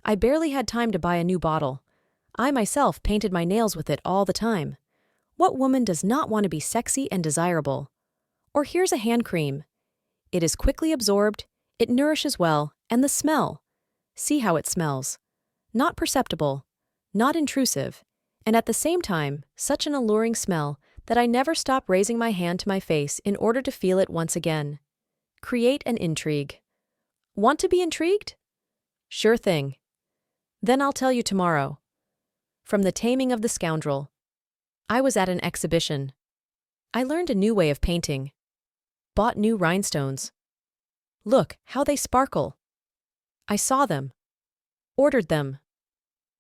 I barely had time to buy a new bottle. I myself painted my nails with it all the time. What woman does not want to be sexy and desirable? Or here's a hand cream. It is quickly absorbed, it nourishes well, and the smell. See how it smells. Not perceptible, not intrusive, and at the same time, such an alluring smell that I never stop raising my hand to my face in order to feel it once again. Create an intrigue. Want to be intrigued? Sure thing. Then I'll tell you tomorrow. From The Taming of the Scoundrel. I was at an exhibition. I learned a new way of painting. Bought new rhinestones. Look how they sparkle. I saw them. Ordered them.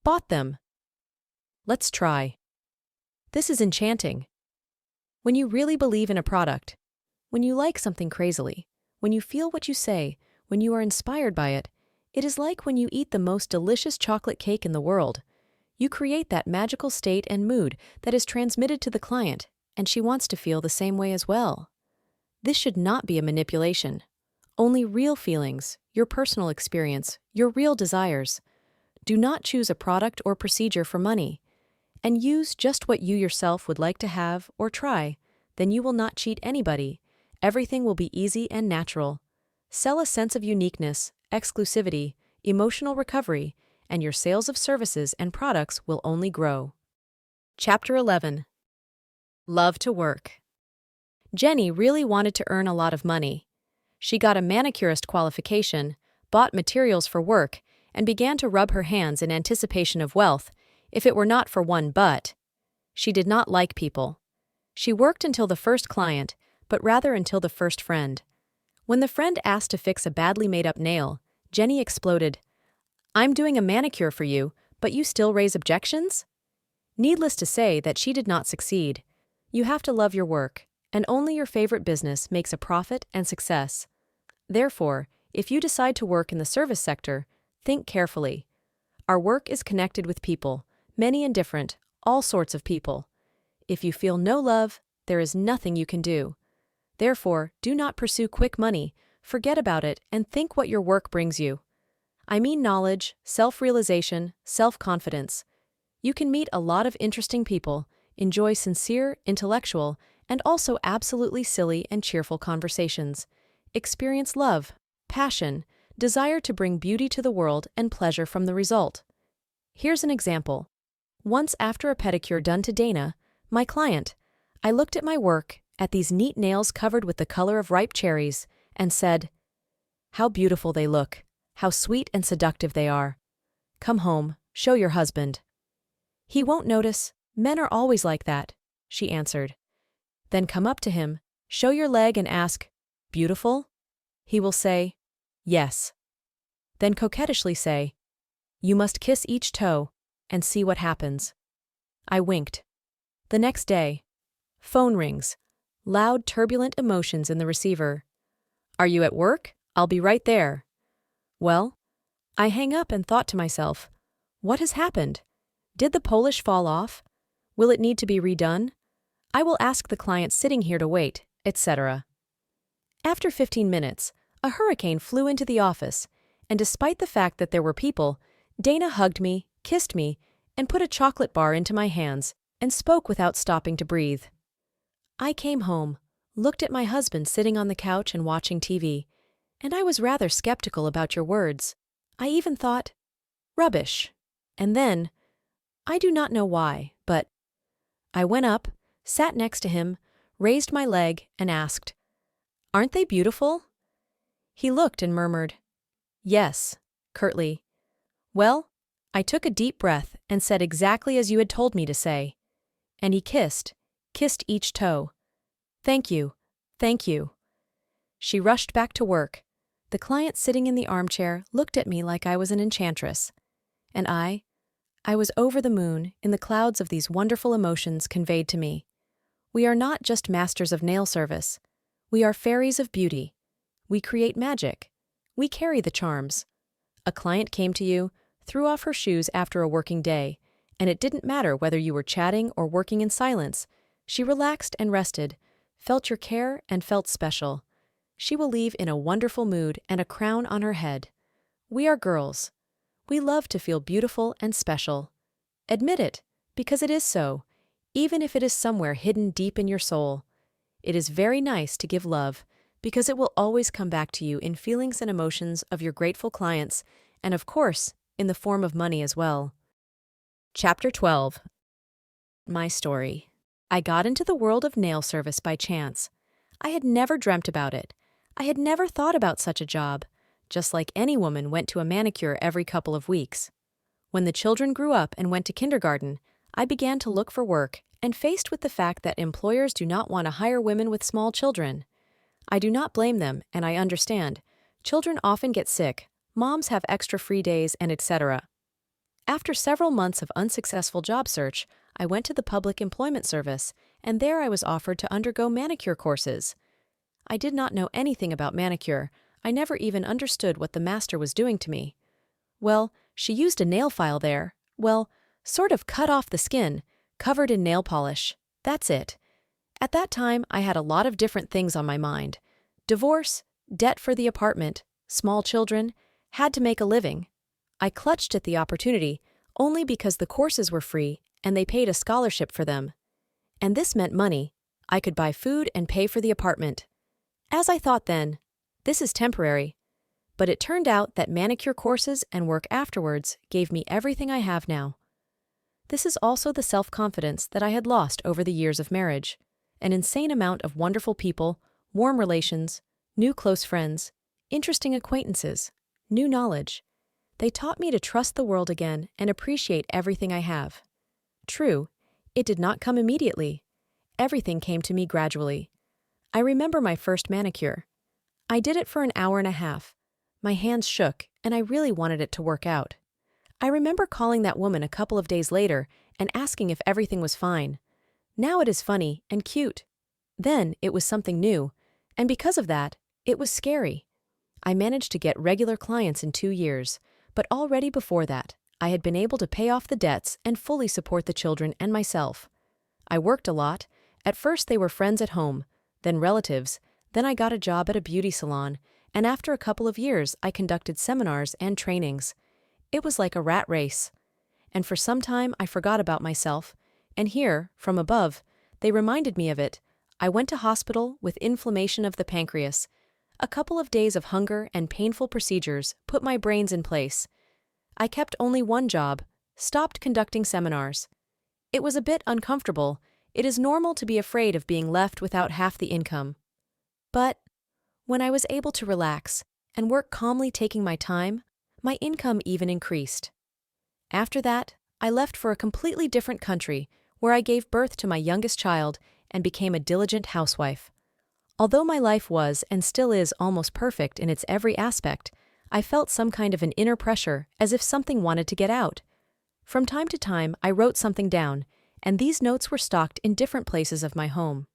Bought them. Let's try. This is enchanting. When you really believe in a product, when you like something crazily, when you feel what you say, when you are inspired by it, it is like when you eat the most delicious chocolate cake in the world. You create that magical state and mood that is transmitted to the client, and she wants to feel the same way as well. This should not be a manipulation. Only real feelings, your personal experience, your real desires. Do not choose a product or procedure for money. And use just what you yourself would like to have or try. Then you will not cheat anybody. Everything will be easy and natural. Sell a sense of uniqueness, exclusivity, emotional recovery, and your sales of services and products will only grow. Chapter 11. Love to work. Jenny really wanted to earn a lot of money. She got a manicurist qualification, bought materials for work, and began to rub her hands in anticipation of wealth, if it were not for one but. She did not like people. She worked until the first client, but rather until the first friend. When the friend asked to fix a badly made-up nail, Jenny exploded, "I'm doing a manicure for you, but you still raise objections?" Needless to say that she did not succeed. You have to love your work, and only your favorite business makes a profit and success. Therefore, if you decide to work in the service sector, think carefully. Our work is connected with people, many and different, all sorts of people. If you feel no love, there is nothing you can do. Therefore, do not pursue quick money, forget about it, and think what your work brings you. I mean knowledge, self-realization, self-confidence. You can meet a lot of interesting people, enjoy sincere, intellectual, and also absolutely silly and cheerful conversations. Experience love, passion, desire to bring beauty to the world and pleasure from the result. Here's an example. Once after a pedicure done to Dana, my client, I looked at my work, at these neat nails covered with the color of ripe cherries, and said, "How beautiful they look, how sweet and seductive they are. Come home, show your husband." "He won't notice, men are always like that," she answered. "Then come up to him, show your leg and ask, 'Beautiful?' He will say, 'Yes.' Then coquettishly say, 'You must kiss each toe,' and see what happens." I winked. The next day, phone rings. Loud, turbulent emotions in the receiver. "Are you at work? I'll be right there." Well, I hang up and thought to myself, what has happened? Did the polish fall off? Will it need to be redone? I will ask the client sitting here to wait, etc. After 15 minutes, a hurricane flew into the office, and despite the fact that there were people, Dana hugged me, kissed me, and put a chocolate bar into my hands, and spoke without stopping to breathe. I came home, looked at my husband sitting on the couch and watching TV, and I was rather skeptical about your words. I even thought, rubbish. And then, I do not know why, but I went up, sat next to him, raised my leg, and asked, "Aren't they beautiful?" He looked and murmured, "Yes," curtly. Well, I took a deep breath and said exactly as you had told me to say. And he kissed each toe. "Thank you, thank you." She rushed back to work. The client sitting in the armchair looked at me like I was an enchantress. And I was over the moon in the clouds of these wonderful emotions conveyed to me. We are not just masters of nail service. We are fairies of beauty. We create magic. We carry the charms. A client came to you, threw off her shoes after a working day, and it didn't matter whether you were chatting or working in silence. She relaxed and rested, felt your care and felt special. She will leave in a wonderful mood and a crown on her head. We are girls. We love to feel beautiful and special. Admit it, because it is so, even if it is somewhere hidden deep in your soul. It is very nice to give love, because it will always come back to you in feelings and emotions of your grateful clients, and of course, in the form of money as well. Chapter 12. My story. I got into the world of nail service by chance. I had never dreamt about it. I had never thought about such a job, just like any woman went to a manicure every couple of weeks. When the children grew up and went to kindergarten, I began to look for work and faced with the fact that employers do not want to hire women with small children. I do not blame them, and I understand. Children often get sick, moms have extra free days, and etc. After several months of unsuccessful job search, I went to the Public Employment Service, and there I was offered to undergo manicure courses. I did not know anything about manicure. I never even understood what the master was doing to me. Well, she used a nail file there. Well, sort of cut off the skin, covered in nail polish. That's it. At that time, I had a lot of different things on my mind. Divorce, debt for the apartment, small children, had to make a living. I clutched at the opportunity only because the courses were free and they paid a scholarship for them. And this meant money. I could buy food and pay for the apartment. As I thought then, this is temporary. But it turned out that manicure courses and work afterwards gave me everything I have now. This is also the self-confidence that I had lost over the years of marriage. An insane amount of wonderful people, warm relations, new close friends, interesting acquaintances, new knowledge. They taught me to trust the world again and appreciate everything I have. True, it did not come immediately. Everything came to me gradually. I remember my first manicure. I did it for an hour and a half. My hands shook, and I really wanted it to work out. I remember calling that woman a couple of days later and asking if everything was fine. Now it is funny and cute. Then it was something new, and because of that, it was scary. I managed to get regular clients in 2 years, but already before that, I had been able to pay off the debts and fully support the children and myself. I worked a lot. At first they were friends at home, then relatives, then I got a job at a beauty salon, and after a couple of years I conducted seminars and trainings. It was like a rat race. And for some time I forgot about myself, and here, from above, they reminded me of it. I went to hospital with inflammation of the pancreas. A couple of days of hunger and painful procedures put my brains in place. I kept only one job, stopped conducting seminars. It was a bit uncomfortable. It is normal to be afraid of being left without half the income. But when I was able to relax and work calmly taking my time, my income even increased. After that, I left for a completely different country where I gave birth to my youngest child and became a diligent housewife. Although my life was and still is almost perfect in its every aspect, I felt some kind of an inner pressure as if something wanted to get out. From time to time, I wrote something down, and these notes were stocked in different places of my home.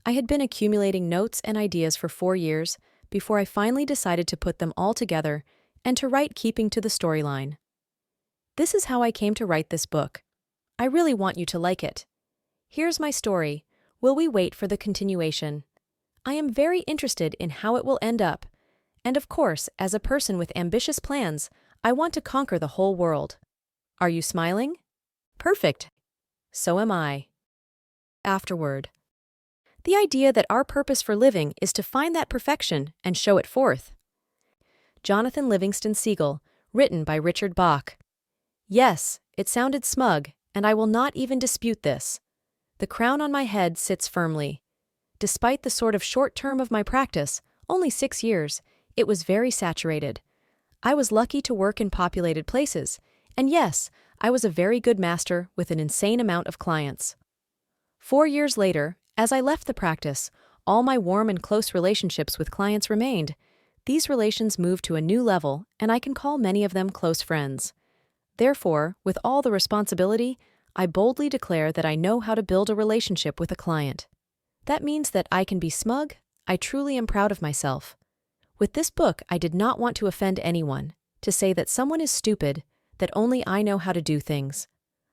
I had been accumulating notes and ideas for 4 years before I finally decided to put them all together and to write keeping to the storyline. This is how I came to write this book. I really want you to like it. Here's my story. Will we wait for the continuation? I am very interested in how it will end up. And of course, as a person with ambitious plans, I want to conquer the whole world. Are you smiling? Perfect. So am I. Afterword. The idea that our purpose for living is to find that perfection and show it forth. Jonathan Livingston Seagull, written by Richard Bach. Yes, it sounded smug, and I will not even dispute this. The crown on my head sits firmly. Despite the sort of short term of my practice, only 6 years, it was very saturated. I was lucky to work in populated places, and yes, I was a very good master with an insane amount of clients. 4 years later, as I left the practice, all my warm and close relationships with clients remained. These relations moved to a new level, and I can call many of them close friends. Therefore, with all the responsibility, I boldly declare that I know how to build a relationship with a client. That means that I can be smug. I truly am proud of myself. With this book, I did not want to offend anyone, to say that someone is stupid, that only I know how to do things.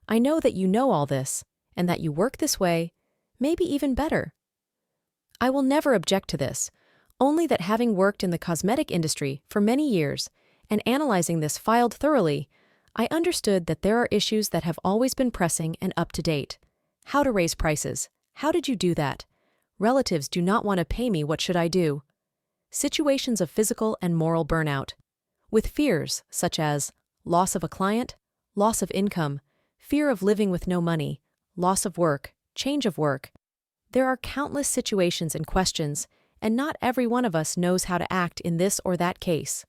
I know that you know all this, and that you work this way, maybe even better. I will never object to this, only that having worked in the cosmetic industry for many years and analyzing this filed thoroughly, I understood that there are issues that have always been pressing and up to date. How to raise prices. How did you do that? Relatives do not want to pay me. What should I do? Situations of physical and moral burnout. With fears such as loss of a client, loss of income, fear of living with no money, loss of work, change of work. There are countless situations and questions, and not every one of us knows how to act in this or that case.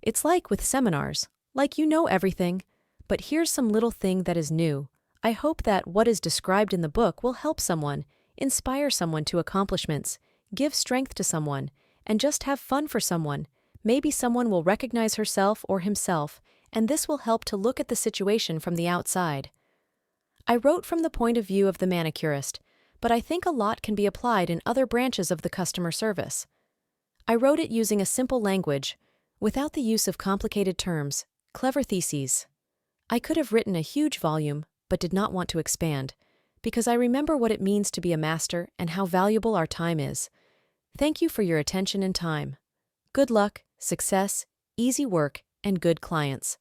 It's like with seminars, like you know everything, but here's some little thing that is new. I hope that what is described in the book will help someone, inspire someone to accomplishments, give strength to someone, and just have fun for someone. Maybe someone will recognize herself or himself, and this will help to look at the situation from the outside. I wrote from the point of view of the manicurist, but I think a lot can be applied in other branches of the customer service. I wrote it using a simple language, without the use of complicated terms, clever theses. I could have written a huge volume, but did not want to expand, because I remember what it means to be a master and how valuable our time is. Thank you for your attention and time. Good luck, success, easy work, and good clients.